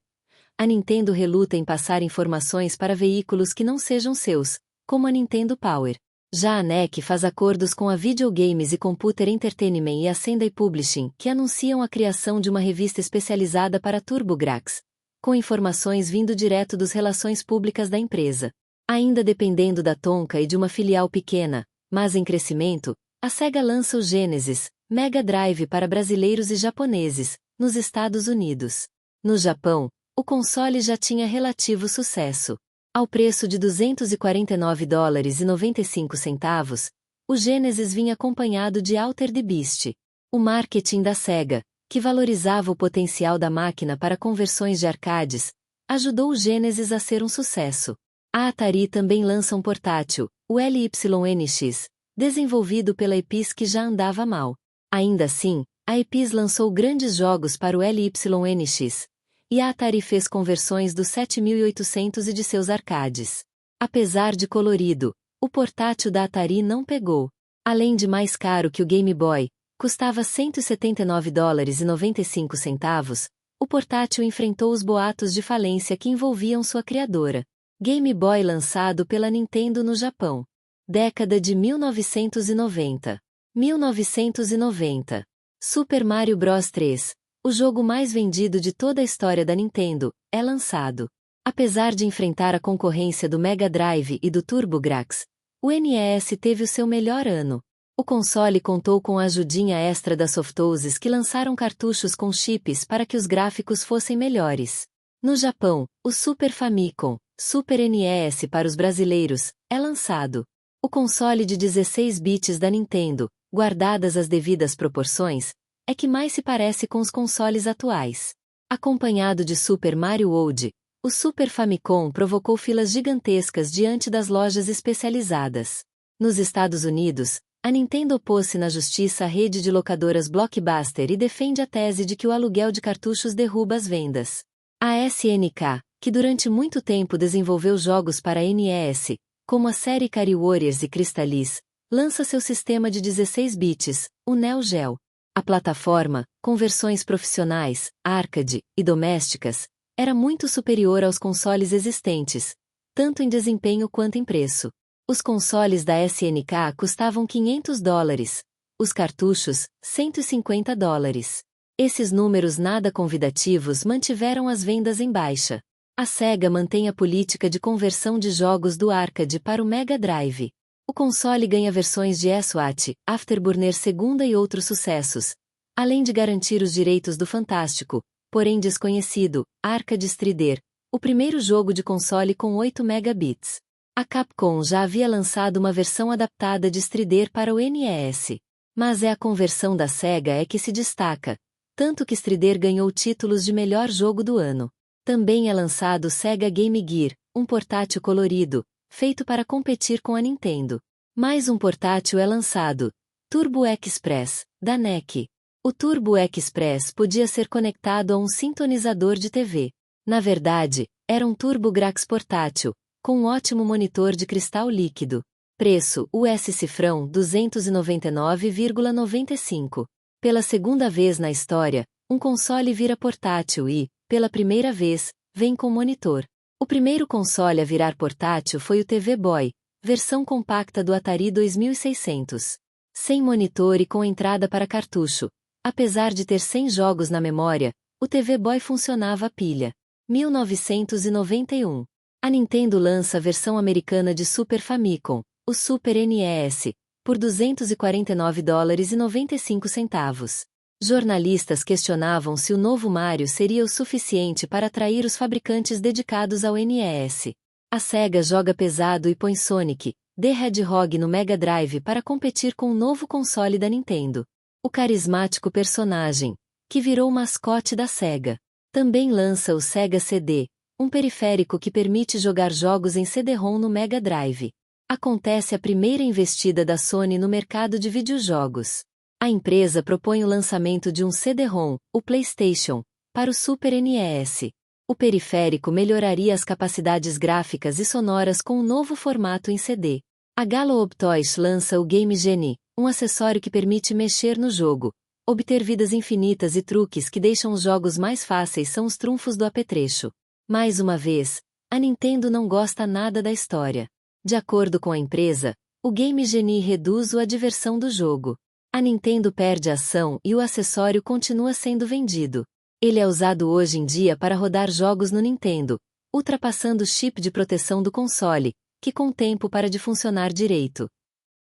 a Nintendo reluta em passar informações para veículos que não sejam seus, como a Nintendo Power. Já a NEC faz acordos com a Video Games e Computer Entertainment e a Sendai Publishing, que anunciam a criação de uma revista especializada para TurboGrafx, com informações vindo direto dos relações públicas da empresa. Ainda dependendo da Tonka e de uma filial pequena, mas em crescimento, a Sega lança o Genesis, Mega Drive para brasileiros e japoneses, nos Estados Unidos. No Japão, o console já tinha relativo sucesso. Ao preço de $249,95, o Genesis vinha acompanhado de Alter the Beast. O marketing da Sega, que valorizava o potencial da máquina para conversões de arcades, ajudou o Genesis a ser um sucesso. A Atari também lança um portátil, o LYNX, desenvolvido pela Epis que já andava mal. Ainda assim, a Epis lançou grandes jogos para o LYNX, e a Atari fez conversões do 7800 e de seus arcades. Apesar de colorido, o portátil da Atari não pegou. Além de mais caro que o Game Boy, custava $179,95, o portátil enfrentou os boatos de falência que envolviam sua criadora. Game Boy lançado pela Nintendo no Japão. Década de 1990. 1990. Super Mario Bros. 3. O jogo mais vendido de toda a história da Nintendo, é lançado. Apesar de enfrentar a concorrência do Mega Drive e do TurboGrafx, o NES teve o seu melhor ano. O console contou com a ajudinha extra das Softhouses que lançaram cartuchos com chips para que os gráficos fossem melhores. No Japão, o Super Famicom, Super NES para os brasileiros, é lançado. O console de 16 bits da Nintendo, guardadas as devidas proporções, é que mais se parece com os consoles atuais. Acompanhado de Super Mario World, o Super Famicom provocou filas gigantescas diante das lojas especializadas. Nos Estados Unidos, a Nintendo opôs-se na justiça à rede de locadoras Blockbuster e defende a tese de que o aluguel de cartuchos derruba as vendas. A SNK, que durante muito tempo desenvolveu jogos para NES, como a série Ikari Warriors e Crystalis, lança seu sistema de 16 bits, o Neo Geo. A plataforma, com versões profissionais, arcade e domésticas, era muito superior aos consoles existentes, tanto em desempenho quanto em preço. Os consoles da SNK custavam $500, os cartuchos, $150. Esses números nada convidativos mantiveram as vendas em baixa. A Sega mantém a política de conversão de jogos do arcade para o Mega Drive. O console ganha versões de SWAT, Afterburner II e outros sucessos, além de garantir os direitos do fantástico, porém desconhecido, Arcade Strider, o primeiro jogo de console com 8 megabits. A Capcom já havia lançado uma versão adaptada de Strider para o NES. Mas é a conversão da Sega é que se destaca, tanto que Strider ganhou títulos de melhor jogo do ano. Também é lançado o Sega Game Gear, um portátil colorido, feito para competir com a Nintendo. Mais um portátil é lançado, Turbo Express, da NEC. O Turbo Express podia ser conectado a um sintonizador de TV. Na verdade, era um TurboGrafx portátil, com um ótimo monitor de cristal líquido. Preço: US cifrão 299,95. Pela segunda vez na história, um console vira portátil e, pela primeira vez, vem com monitor. O primeiro console a virar portátil foi o TV Boy, versão compacta do Atari 2600. Sem monitor e com entrada para cartucho. Apesar de ter 100 jogos na memória, o TV Boy funcionava a pilha. 1991. A Nintendo lança a versão americana de Super Famicom, o Super NES, por $249,95. Jornalistas questionavam se o novo Mario seria o suficiente para atrair os fabricantes dedicados ao NES. A Sega joga pesado e põe Sonic, the Hedgehog no Mega Drive para competir com o novo console da Nintendo. O carismático personagem, que virou mascote da Sega, também lança o Sega CD, um periférico que permite jogar jogos em CD-ROM no Mega Drive. Acontece a primeira investida da Sony no mercado de videojogos. A empresa propõe o lançamento de um CD-ROM, o PlayStation, para o Super NES. O periférico melhoraria as capacidades gráficas e sonoras com um novo formato em CD. A Galoob Toys lança o Game Genie, um acessório que permite mexer no jogo. Obter vidas infinitas e truques que deixam os jogos mais fáceis são os trunfos do apetrecho. Mais uma vez, a Nintendo não gosta nada da história. De acordo com a empresa, o Game Genie reduz a diversão do jogo. A Nintendo perde a ação e o acessório continua sendo vendido. Ele é usado hoje em dia para rodar jogos no Nintendo, ultrapassando o chip de proteção do console, que com o tempo para de funcionar direito.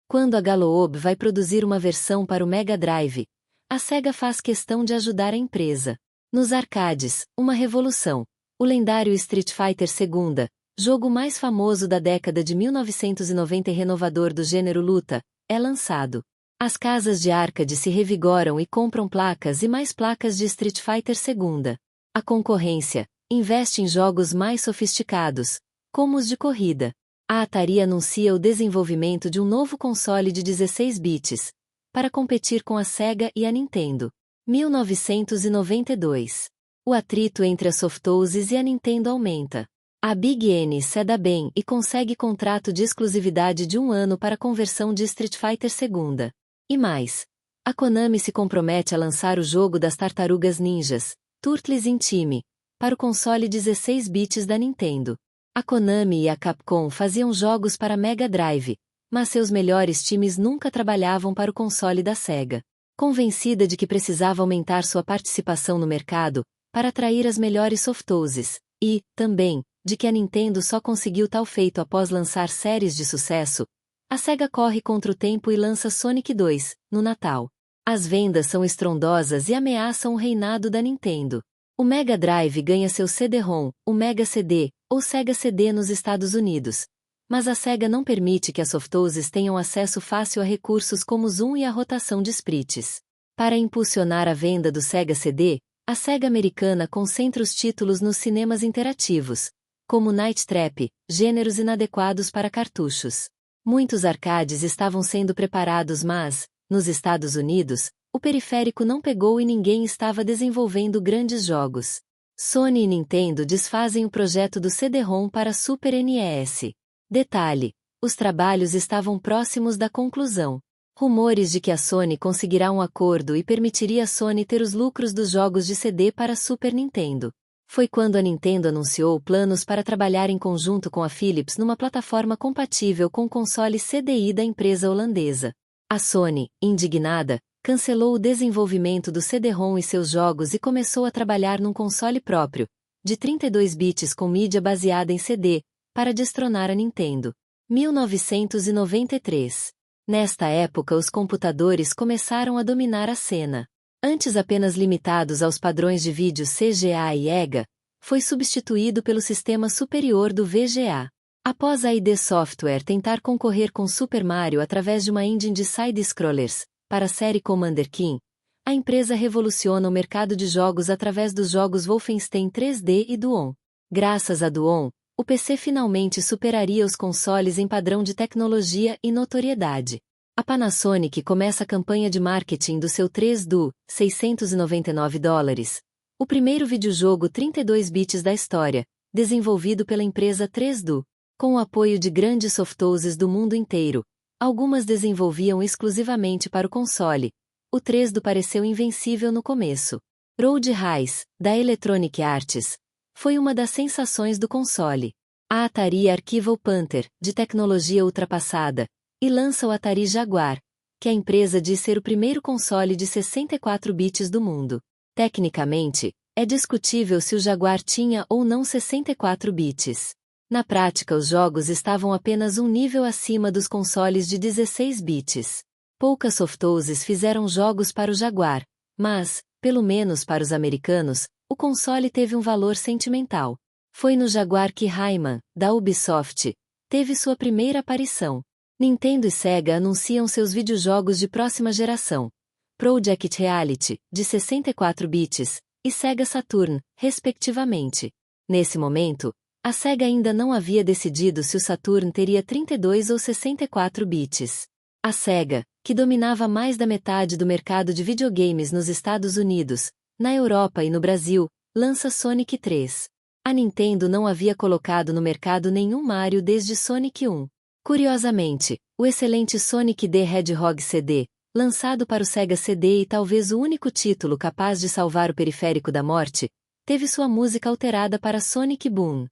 Quando a Galoob vai produzir uma versão para o Mega Drive, a Sega faz questão de ajudar a empresa. Nos arcades, uma revolução. O lendário Street Fighter II, jogo mais famoso da década de 1990 e renovador do gênero luta, é lançado. As casas de arcade se revigoram e compram placas e mais placas de Street Fighter II. A concorrência investe em jogos mais sofisticados, como os de corrida. A Atari anuncia o desenvolvimento de um novo console de 16 bits, para competir com a Sega e a Nintendo. 1992. O atrito entre a Softoses e a Nintendo aumenta. A Big N se dá bem e consegue contrato de exclusividade de 1 ano para conversão de Street Fighter II. E mais, a Konami se compromete a lançar o jogo das Tartarugas Ninjas, Turtles in Time, para o console 16 bits da Nintendo. A Konami e a Capcom faziam jogos para Mega Drive, mas seus melhores times nunca trabalhavam para o console da Sega. Convencida de que precisava aumentar sua participação no mercado, para atrair as melhores Softoses, e, também, de que a Nintendo só conseguiu tal feito após lançar séries de sucesso, a Sega corre contra o tempo e lança Sonic 2, no Natal. As vendas são estrondosas e ameaçam o reinado da Nintendo. O Mega Drive ganha seu CD-ROM, o Mega CD, ou Sega CD nos Estados Unidos. Mas a Sega não permite que as Softoses tenham acesso fácil a recursos como o zoom e a rotação de sprites. Para impulsionar a venda do Sega CD, a Sega americana concentra os títulos nos cinemas interativos, como Night Trap, gêneros inadequados para cartuchos. Muitos arcades estavam sendo preparados mas, nos Estados Unidos, o periférico não pegou e ninguém estava desenvolvendo grandes jogos. Sony e Nintendo desfazem o projeto do CD-ROM para Super NES. Detalhe: os trabalhos estavam próximos da conclusão. Rumores de que a Sony conseguirá um acordo e permitiria a Sony ter os lucros dos jogos de CD para Super Nintendo. Foi quando a Nintendo anunciou planos para trabalhar em conjunto com a Philips numa plataforma compatível com o console CDI da empresa holandesa. A Sony, indignada, cancelou o desenvolvimento do CD-ROM e seus jogos e começou a trabalhar num console próprio, de 32 bits com mídia baseada em CD, para destronar a Nintendo. 1993. Nesta época os computadores começaram a dominar a cena. Antes apenas limitados aos padrões de vídeo CGA e EGA, foi substituído pelo sistema superior do VGA. Após a ID Software tentar concorrer com Super Mario através de uma engine de side-scrollers, para a série Commander Keen, a empresa revoluciona o mercado de jogos através dos jogos Wolfenstein 3D e Duon. Graças a Duon, o PC finalmente superaria os consoles em padrão de tecnologia e notoriedade. A Panasonic começa a campanha de marketing do seu 3Do, $699, o primeiro videojogo 32 bits da história, desenvolvido pela empresa 3Do. Com o apoio de grandes softhouses do mundo inteiro, algumas desenvolviam exclusivamente para o console. O 3Do pareceu invencível no começo. Road Race, da Electronic Arts, foi uma das sensações do console. A Atari arquiva o Panther, de tecnologia ultrapassada, e lança o Atari Jaguar, que a empresa diz ser o primeiro console de 64 bits do mundo. Tecnicamente, é discutível se o Jaguar tinha ou não 64 bits. Na prática, os jogos estavam apenas um nível acima dos consoles de 16 bits. Poucas softhouses fizeram jogos para o Jaguar, mas, pelo menos para os americanos, o console teve um valor sentimental. Foi no Jaguar que Rayman, da Ubisoft, teve sua primeira aparição. Nintendo e Sega anunciam seus videojogos de próxima geração. Project Reality, de 64 bits, e Sega Saturn, respectivamente. Nesse momento, a Sega ainda não havia decidido se o Saturn teria 32 ou 64 bits. A Sega, que dominava mais da metade do mercado de videogames nos Estados Unidos, na Europa e no Brasil, lança Sonic 3. A Nintendo não havia colocado no mercado nenhum Mario desde Sonic 1. Curiosamente, o excelente Sonic the Hedgehog CD, lançado para o Sega CD e talvez o único título capaz de salvar o periférico da morte, teve sua música alterada para Sonic Boom.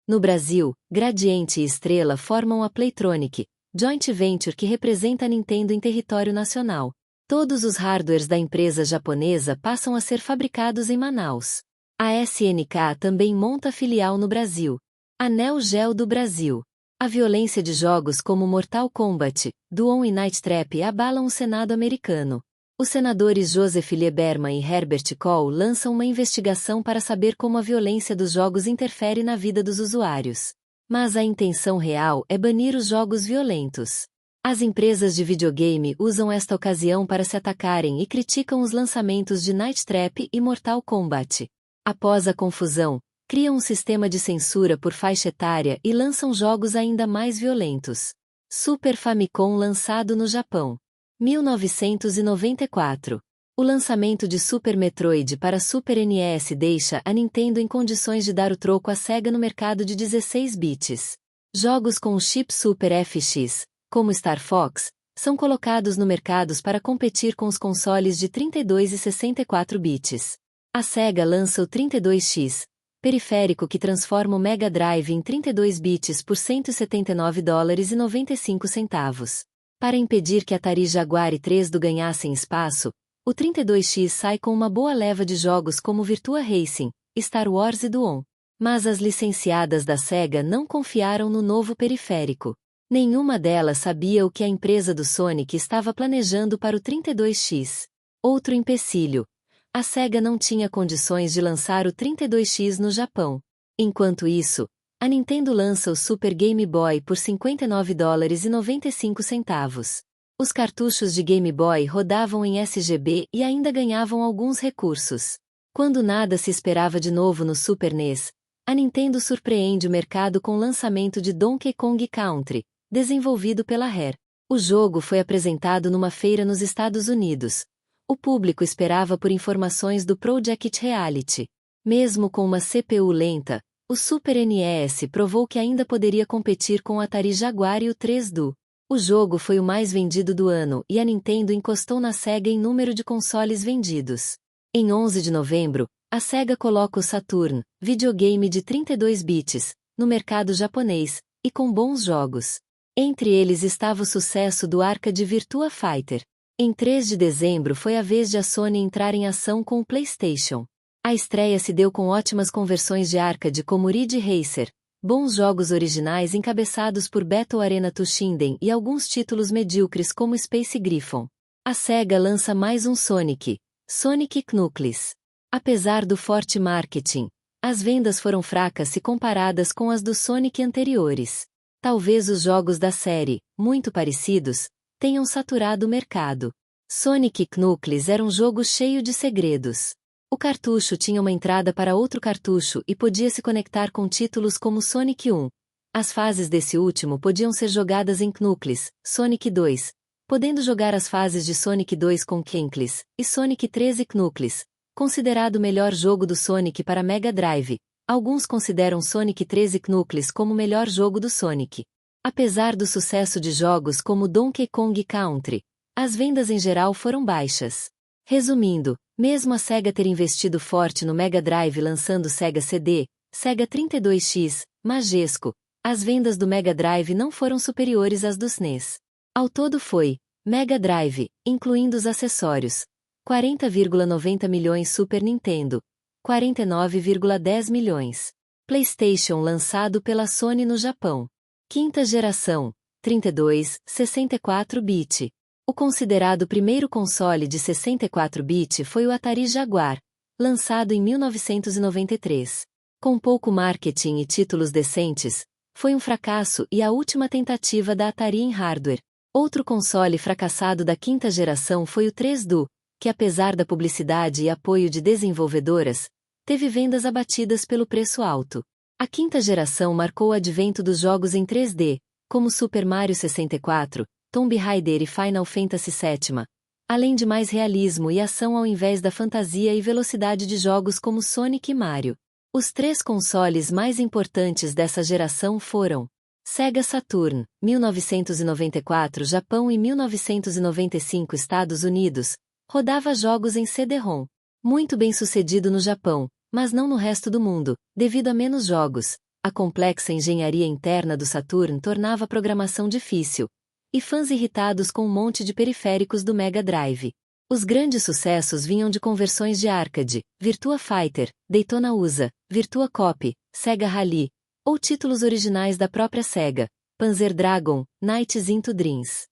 No Brasil, Gradiente e Estrela formam a Playtronic, joint venture que representa a Nintendo em território nacional. Todos os hardwares da empresa japonesa passam a ser fabricados em Manaus. A SNK também monta filial no Brasil. A Neo Geo do Brasil. A violência de jogos como Mortal Kombat, Doom e Night Trap abalam o Senado americano. Os senadores Joseph Lieberman e Herbert Kohl lançam uma investigação para saber como a violência dos jogos interfere na vida dos usuários. Mas a intenção real é banir os jogos violentos. As empresas de videogame usam esta ocasião para se atacarem e criticam os lançamentos de Night Trap e Mortal Kombat. Após a confusão, criam um sistema de censura por faixa etária e lançam jogos ainda mais violentos. Super Famicom lançado no Japão. 1994. O lançamento de Super Metroid para Super NES deixa a Nintendo em condições de dar o troco à Sega no mercado de 16 bits. Jogos com o chip Super FX, como Star Fox, são colocados no mercado para competir com os consoles de 32 e 64 bits. A Sega lança o 32X, periférico que transforma o Mega Drive em 32 bits por $179,95. Para impedir que Atari Jaguar e 3Do ganhassem espaço, o 32X sai com uma boa leva de jogos como Virtua Racing, Star Wars e Doom. Mas as licenciadas da Sega não confiaram no novo periférico. Nenhuma delas sabia o que a empresa do Sonic estava planejando para o 32X. Outro empecilho. A Sega não tinha condições de lançar o 32X no Japão. Enquanto isso, a Nintendo lança o Super Game Boy por $59,95. Os cartuchos de Game Boy rodavam em sGB e ainda ganhavam alguns recursos. Quando nada se esperava de novo no Super NES, a Nintendo surpreende o mercado com o lançamento de Donkey Kong Country, desenvolvido pela Rare. O jogo foi apresentado numa feira nos Estados Unidos. O público esperava por informações do Project Reality. Mesmo com uma CPU lenta, o Super NES provou que ainda poderia competir com o Atari Jaguar e o 3Do. O jogo foi o mais vendido do ano e a Nintendo encostou na Sega em número de consoles vendidos. Em 11 de novembro, a Sega coloca o Saturn, videogame de 32 bits, no mercado japonês, e com bons jogos. Entre eles estava o sucesso do arcade Virtua Fighter. Em 3 de dezembro foi a vez de a Sony entrar em ação com o PlayStation. A estreia se deu com ótimas conversões de arcade como Ridge Racer, bons jogos originais encabeçados por Battle Arena Toshinden e alguns títulos medíocres como Space Griffon. A Sega lança mais um Sonic, Sonic Knuckles. Apesar do forte marketing, as vendas foram fracas se comparadas com as do Sonic anteriores. Talvez os jogos da série, muito parecidos, tenham saturado o mercado. Sonic Knuckles era um jogo cheio de segredos. O cartucho tinha uma entrada para outro cartucho e podia se conectar com títulos como Sonic 1. As fases desse último podiam ser jogadas em Knuckles, Sonic 2, podendo jogar as fases de Sonic 2 com Knuckles e Sonic 3 e Knuckles, considerado o melhor jogo do Sonic para Mega Drive. Alguns consideram Sonic 3 e Knuckles como o melhor jogo do Sonic. Apesar do sucesso de jogos como Donkey Kong Country, as vendas em geral foram baixas. Resumindo, mesmo a Sega ter investido forte no Mega Drive lançando Sega CD, Sega 32X, Majesco, as vendas do Mega Drive não foram superiores às do SNES. Ao todo foi, Mega Drive, incluindo os acessórios, 40,90 milhões Super Nintendo, 49,10 milhões. PlayStation lançado pela Sony no Japão. Quinta geração, 32, 64-bit. O considerado primeiro console de 64-bit foi o Atari Jaguar, lançado em 1993. Com pouco marketing e títulos decentes, foi um fracasso e a última tentativa da Atari em hardware. Outro console fracassado da quinta geração foi o 3DO, que apesar da publicidade e apoio de desenvolvedoras, teve vendas abatidas pelo preço alto. A quinta geração marcou o advento dos jogos em 3D, como Super Mario 64, Tomb Raider e Final Fantasy VII, além de mais realismo e ação ao invés da fantasia e velocidade de jogos como Sonic e Mario. Os três consoles mais importantes dessa geração foram Sega Saturn, 1994 Japão e 1995 Estados Unidos, rodava jogos em CD-ROM. Muito bem sucedido no Japão, mas não no resto do mundo, devido a menos jogos. A complexa engenharia interna do Saturn tornava a programação difícil, e fãs irritados com um monte de periféricos do Mega Drive. Os grandes sucessos vinham de conversões de arcade, Virtua Fighter, Daytona USA, Virtua Cop, Sega Rally, ou títulos originais da própria Sega, Panzer Dragoon, Nights into Dreams.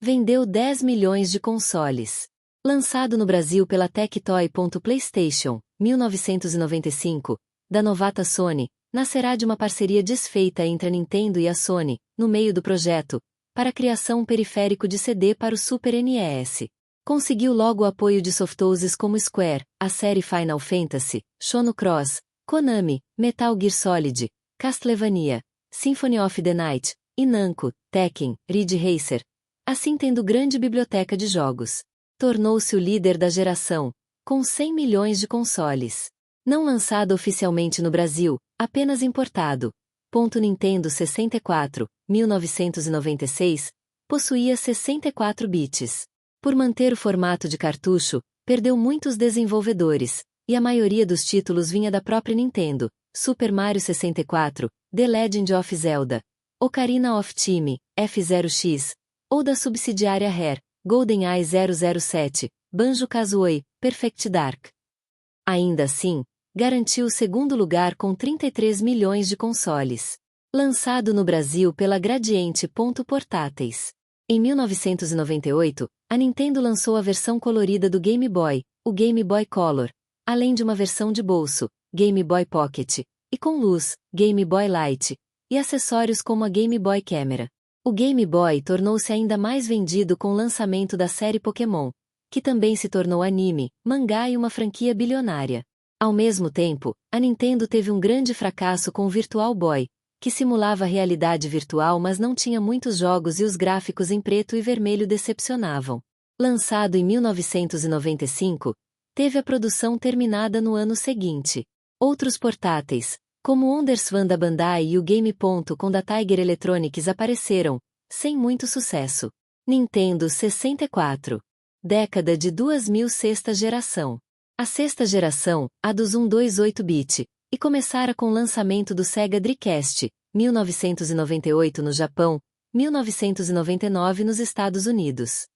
Vendeu 10 milhões de consoles. Lançado no Brasil pela Tectoy. PlayStation, 1995, da novata Sony, nascerá de uma parceria desfeita entre a Nintendo e a Sony, no meio do projeto, para a criação um periférico de CD para o Super NES. Conseguiu logo o apoio de softhouses como Square, a série Final Fantasy, Chrono Cross, Konami, Metal Gear Solid, Castlevania, Symphony of the Night, e Namco, Tekken, Ridge Racer, assim tendo grande biblioteca de jogos. Tornou-se o líder da geração, com 100 milhões de consoles. Não lançado oficialmente no Brasil, apenas importado. Nintendo 64, 1996, possuía 64 bits. Por manter o formato de cartucho, perdeu muitos desenvolvedores, e a maioria dos títulos vinha da própria Nintendo, Super Mario 64, The Legend of Zelda, Ocarina of Time, F0X, ou da subsidiária Rare, GoldenEye 007, Banjo-Kazooie, Perfect Dark. Ainda assim, garantiu o segundo lugar com 33 milhões de consoles. Lançado no Brasil pela Gradiente. Portáteis. Em 1998, a Nintendo lançou a versão colorida do Game Boy, o Game Boy Color, além de uma versão de bolso, Game Boy Pocket, e com luz, Game Boy Light, e acessórios como a Game Boy Camera. O Game Boy tornou-se ainda mais vendido com o lançamento da série Pokémon, que também se tornou anime, mangá e uma franquia bilionária. Ao mesmo tempo, a Nintendo teve um grande fracasso com o Virtual Boy, que simulava a realidade virtual mas não tinha muitos jogos e os gráficos em preto e vermelho decepcionavam. Lançado em 1995, teve a produção terminada no ano seguinte. Outros portáteis, como o Wonderswan da Bandai e o Game. Com da Tiger Electronics apareceram, sem muito sucesso. Nintendo 64. Década de 2000. Sexta geração. A sexta geração, a dos 128-bit, e começara com o lançamento do Sega Dreamcast, 1998 no Japão, 1999 nos Estados Unidos.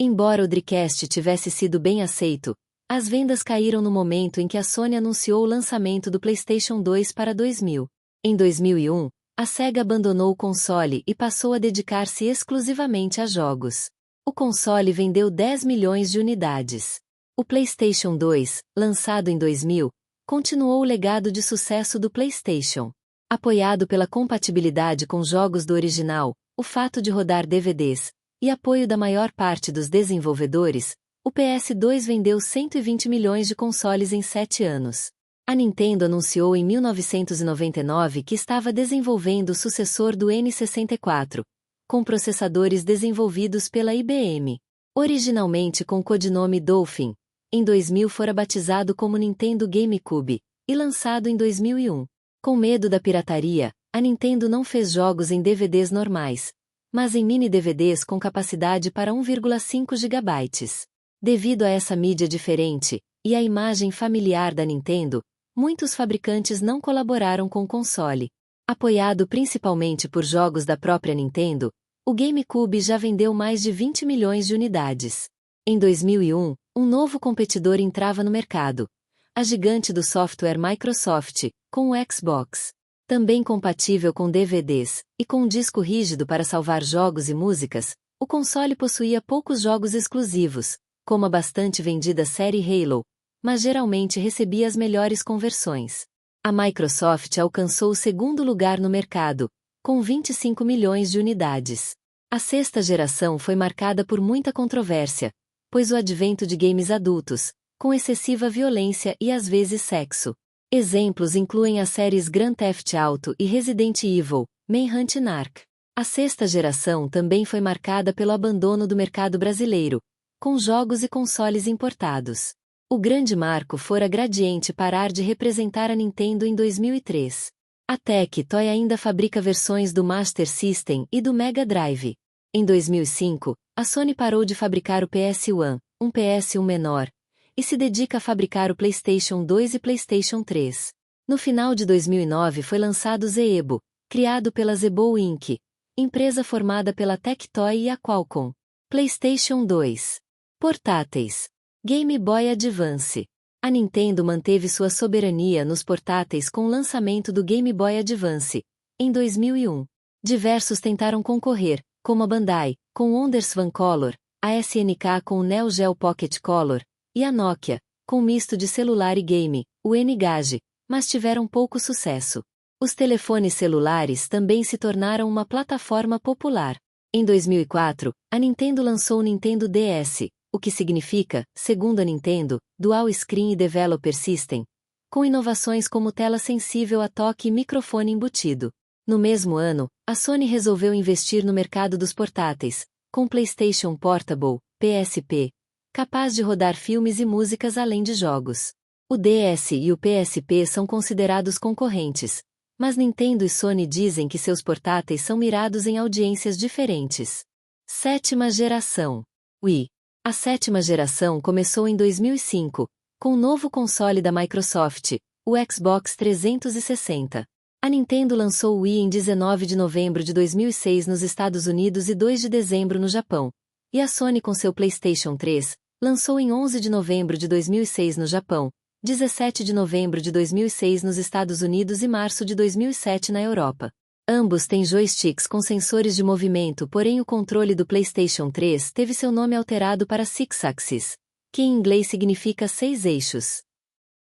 Embora o Dreamcast tivesse sido bem aceito, as vendas caíram no momento em que a Sony anunciou o lançamento do PlayStation 2 para 2000. Em 2001, a Sega abandonou o console e passou a dedicar-se exclusivamente a jogos. O console vendeu 10 milhões de unidades. O PlayStation 2, lançado em 2000, continuou o legado de sucesso do PlayStation. Apoiado pela compatibilidade com jogos do original, o fato de rodar DVDs, e apoio da maior parte dos desenvolvedores, o PS2 vendeu 120 milhões de consoles em 7 anos. A Nintendo anunciou em 1999 que estava desenvolvendo o sucessor do N64, com processadores desenvolvidos pela IBM. Originalmente com o codinome Dolphin, em 2000 fora batizado como Nintendo GameCube, e lançado em 2001. Com medo da pirataria, a Nintendo não fez jogos em DVDs normais, mas em mini DVDs com capacidade para 1,5 GB. Devido a essa mídia diferente, e a imagem familiar da Nintendo, muitos fabricantes não colaboraram com o console. Apoiado principalmente por jogos da própria Nintendo, o GameCube já vendeu mais de 20 milhões de unidades. Em 2001, um novo competidor entrava no mercado, a gigante do software Microsoft, com o Xbox. Também compatível com DVDs, e com um disco rígido para salvar jogos e músicas, o console possuía poucos jogos exclusivos, como a bastante vendida série Halo, mas geralmente recebia as melhores conversões. A Microsoft alcançou o segundo lugar no mercado, com 25 milhões de unidades. A sexta geração foi marcada por muita controvérsia, pois o advento de games adultos, com excessiva violência e às vezes sexo. Exemplos incluem as séries Grand Theft Auto e Resident Evil, Manhunt e Narc. A sexta geração também foi marcada pelo abandono do mercado brasileiro, com jogos e consoles importados. O grande marco fora a Gradiente parar de representar a Nintendo em 2003. A Tectoy ainda fabrica versões do Master System e do Mega Drive. Em 2005, a Sony parou de fabricar o PS1, um PS1 menor, e se dedica a fabricar o PlayStation 2 e PlayStation 3. No final de 2009 foi lançado o Zeebo, criado pela Zeebo Inc., empresa formada pela Tectoy e a Qualcomm. PlayStation 2. Portáteis. Game Boy Advance. A Nintendo manteve sua soberania nos portáteis com o lançamento do Game Boy Advance, em 2001. Diversos tentaram concorrer, como a Bandai, com o Wonderswan Color, a SNK com o Neo Geo Pocket Color, e a Nokia, com misto de celular e game, o N-Gage, mas tiveram pouco sucesso. Os telefones celulares também se tornaram uma plataforma popular. Em 2004, a Nintendo lançou o Nintendo DS, o que significa, segundo a Nintendo, Dual Screen Developer System, com inovações como tela sensível a toque e microfone embutido. No mesmo ano, a Sony resolveu investir no mercado dos portáteis, com PlayStation Portable, PSP, capaz de rodar filmes e músicas além de jogos. O DS e o PSP são considerados concorrentes, mas Nintendo e Sony dizem que seus portáteis são mirados em audiências diferentes. Sétima geração. Wii. A sétima geração começou em 2005, com o novo console da Microsoft, o Xbox 360. A Nintendo lançou o Wii em 19 de novembro de 2006 nos Estados Unidos e 2 de dezembro no Japão, e a Sony com seu PlayStation 3, lançou em 11 de novembro de 2006 no Japão, 17 de novembro de 2006 nos Estados Unidos e março de 2007 na Europa. Ambos têm joysticks com sensores de movimento, porém o controle do PlayStation 3 teve seu nome alterado para Six Axis, que em inglês significa 6 eixos.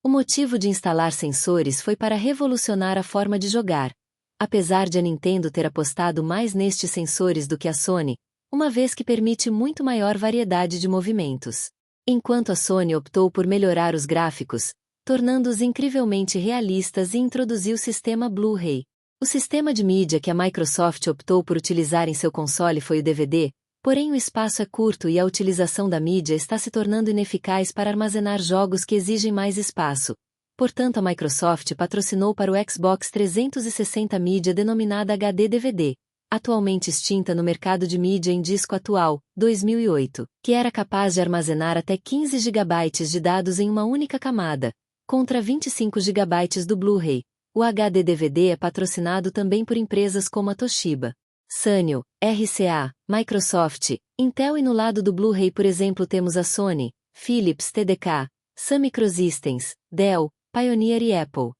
O motivo de instalar sensores foi para revolucionar a forma de jogar, apesar de a Nintendo ter apostado mais nestes sensores do que a Sony, uma vez que permite muito maior variedade de movimentos. Enquanto a Sony optou por melhorar os gráficos, tornando-os incrivelmente realistas e introduziu o sistema Blu-ray. O sistema de mídia que a Microsoft optou por utilizar em seu console foi o DVD, porém o espaço é curto e a utilização da mídia está se tornando ineficaz para armazenar jogos que exigem mais espaço. Portanto, a Microsoft patrocinou para o Xbox 360 mídia denominada HD DVD, atualmente extinta no mercado de mídia em disco atual, 2008, que era capaz de armazenar até 15 GB de dados em uma única camada, contra 25 GB do Blu-ray. O HD DVD é patrocinado também por empresas como a Toshiba, Sanyo, RCA, Microsoft, Intel e no lado do Blu-ray por exemplo temos a Sony, Philips TDK, Sun Microsystems, Dell, Pioneer e Apple.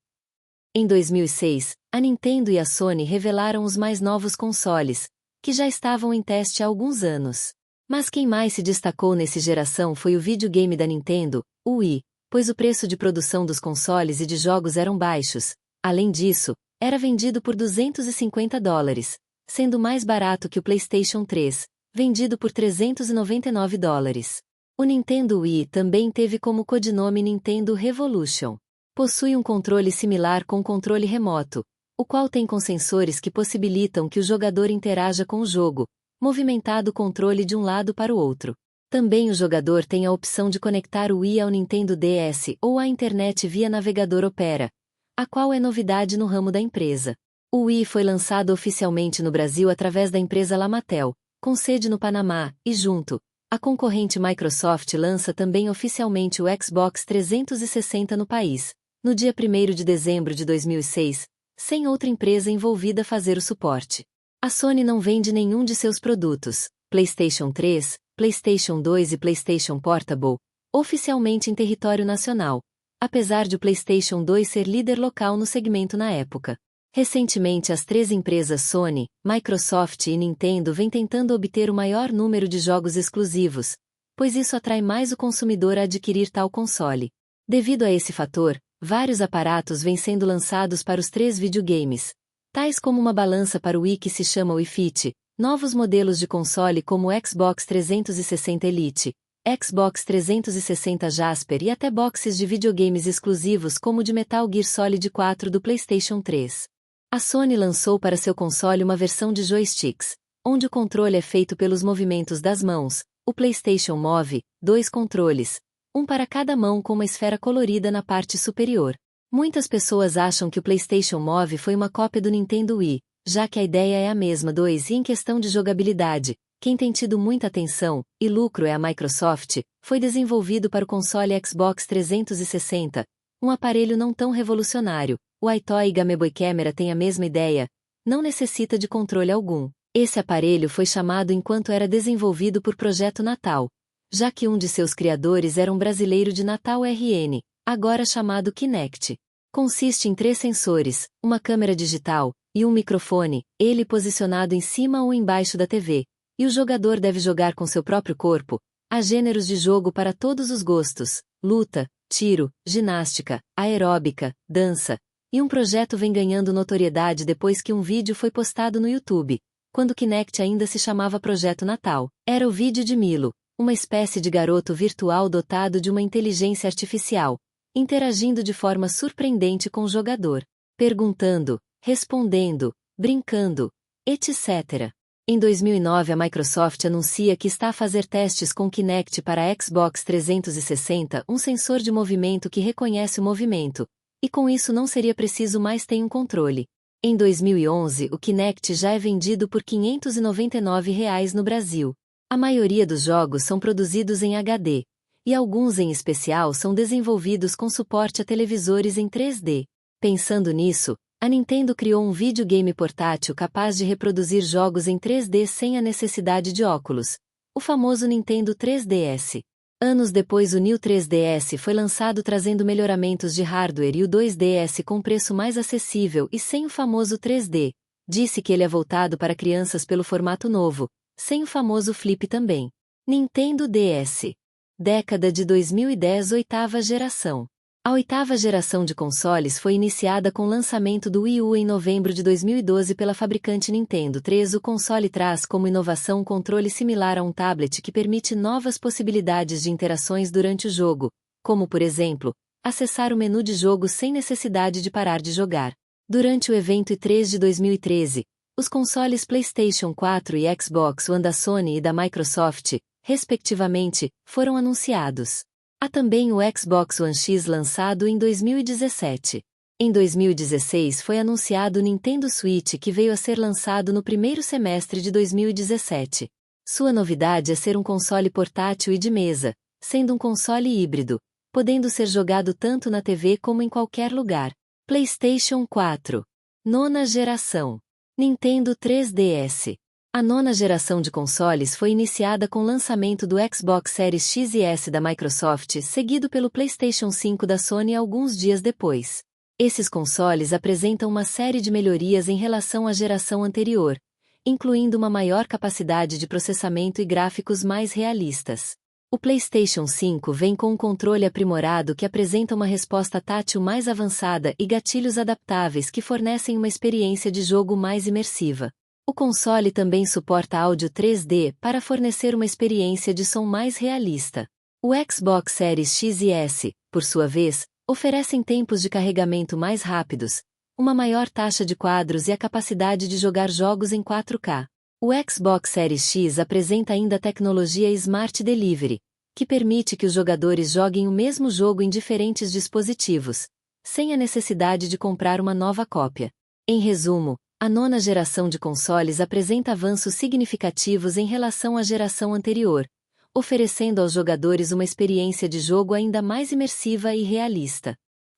Em 2006, a Nintendo e a Sony revelaram os mais novos consoles, que já estavam em teste há alguns anos. Mas quem mais se destacou nessa geração foi o videogame da Nintendo, o Wii, pois o preço de produção dos consoles e de jogos eram baixos. Além disso, era vendido por $250, sendo mais barato que o PlayStation 3, vendido por $399. O Nintendo Wii também teve como codinome Nintendo Revolution. Possui um controle similar com controle remoto, o qual tem com sensores que possibilitam que o jogador interaja com o jogo, movimentado o controle de um lado para o outro. Também o jogador tem a opção de conectar o Wii ao Nintendo DS ou à internet via navegador Opera, a qual é novidade no ramo da empresa. O Wii foi lançado oficialmente no Brasil através da empresa Lamatel, com sede no Panamá, e junto, a concorrente Microsoft lança também oficialmente o Xbox 360 no país, no dia 1º de dezembro de 2006, sem outra empresa envolvida fazer o suporte. A Sony não vende nenhum de seus produtos, PlayStation 3, PlayStation 2 e PlayStation Portable, oficialmente em território nacional, apesar de o PlayStation 2 ser líder local no segmento na época. Recentemente as três empresas Sony, Microsoft e Nintendo vêm tentando obter o maior número de jogos exclusivos, pois isso atrai mais o consumidor a adquirir tal console. Devido a esse fator, vários aparatos vêm sendo lançados para os três videogames, tais como uma balança para o Wii que se chama Wii Fit, novos modelos de console como o Xbox 360 Elite, Xbox 360 Jasper e até boxes de videogames exclusivos como o de Metal Gear Solid 4 do PlayStation 3. A Sony lançou para seu console uma versão de joysticks, onde o controle é feito pelos movimentos das mãos. O PlayStation Move, 2 controles, um para cada mão com uma esfera colorida na parte superior. Muitas pessoas acham que o PlayStation Move foi uma cópia do Nintendo Wii, já que a ideia é a mesma e em questão de jogabilidade, quem tem tido muita atenção e lucro é a Microsoft, foi desenvolvido para o console Xbox 360, um aparelho não tão revolucionário. O iToy Game Boy Camera tem a mesma ideia, não necessita de controle algum. Esse aparelho foi chamado enquanto era desenvolvido por Projeto Natal, já que um de seus criadores era um brasileiro de Natal RN, agora chamado Kinect. Consiste em 3 sensores, uma câmera digital e um microfone, ele posicionado em cima ou embaixo da TV, e o jogador deve jogar com seu próprio corpo. Há gêneros de jogo para todos os gostos: luta, tiro, ginástica, aeróbica, dança. E um projeto vem ganhando notoriedade depois que um vídeo foi postado no YouTube, quando o Kinect ainda se chamava Projeto Natal. Era o vídeo de Milo, uma espécie de garoto virtual dotado de uma inteligência artificial, interagindo de forma surpreendente com o jogador, perguntando, respondendo, brincando, etc. Em 2009 a Microsoft anuncia que está a fazer testes com Kinect para a Xbox 360, um sensor de movimento que reconhece o movimento, e com isso não seria preciso mais ter um controle. Em 2011 o Kinect já é vendido por R$ 599 no Brasil. A maioria dos jogos são produzidos em HD, e alguns em especial são desenvolvidos com suporte a televisores em 3D. Pensando nisso, a Nintendo criou um videogame portátil capaz de reproduzir jogos em 3D sem a necessidade de óculos, o famoso Nintendo 3DS. Anos depois o New 3DS foi lançado trazendo melhoramentos de hardware e o 2DS com preço mais acessível e sem o famoso 3D. Disse que ele é voltado para crianças pelo formato novo, sem o famoso flip também. Nintendo DS. Década de 2010, 8ª geração. A 8ª geração de consoles foi iniciada com o lançamento do Wii U em novembro de 2012 pela fabricante Nintendo 3. O console traz como inovação um controle similar a um tablet que permite novas possibilidades de interações durante o jogo, como por exemplo, acessar o menu de jogo sem necessidade de parar de jogar. Durante o evento E3 de 2013, os consoles PlayStation 4 e Xbox One da Sony e da Microsoft, respectivamente, foram anunciados. Há também o Xbox One X lançado em 2017. Em 2016 foi anunciado o Nintendo Switch que veio a ser lançado no primeiro semestre de 2017. Sua novidade é ser um console portátil e de mesa, sendo um console híbrido, podendo ser jogado tanto na TV como em qualquer lugar. PlayStation 4. 9ª geração. Nintendo 3DS. A 9ª geração de consoles foi iniciada com o lançamento do Xbox Series X e S da Microsoft, seguido pelo PlayStation 5 da Sony alguns dias depois. Esses consoles apresentam uma série de melhorias em relação à geração anterior, incluindo uma maior capacidade de processamento e gráficos mais realistas. O PlayStation 5 vem com um controle aprimorado que apresenta uma resposta tátil mais avançada e gatilhos adaptáveis que fornecem uma experiência de jogo mais imersiva. O console também suporta áudio 3D para fornecer uma experiência de som mais realista. O Xbox Series X e S, por sua vez, oferecem tempos de carregamento mais rápidos, uma maior taxa de quadros e a capacidade de jogar jogos em 4K. O Xbox Series X apresenta ainda a tecnologia Smart Delivery, que permite que os jogadores joguem o mesmo jogo em diferentes dispositivos, sem a necessidade de comprar uma nova cópia. Em resumo, a nona geração de consoles apresenta avanços significativos em relação à geração anterior, oferecendo aos jogadores uma experiência de jogo ainda mais imersiva e realista.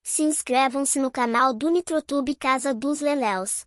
Se inscrevam-se no canal do Nitrotube Casa dos Leléus.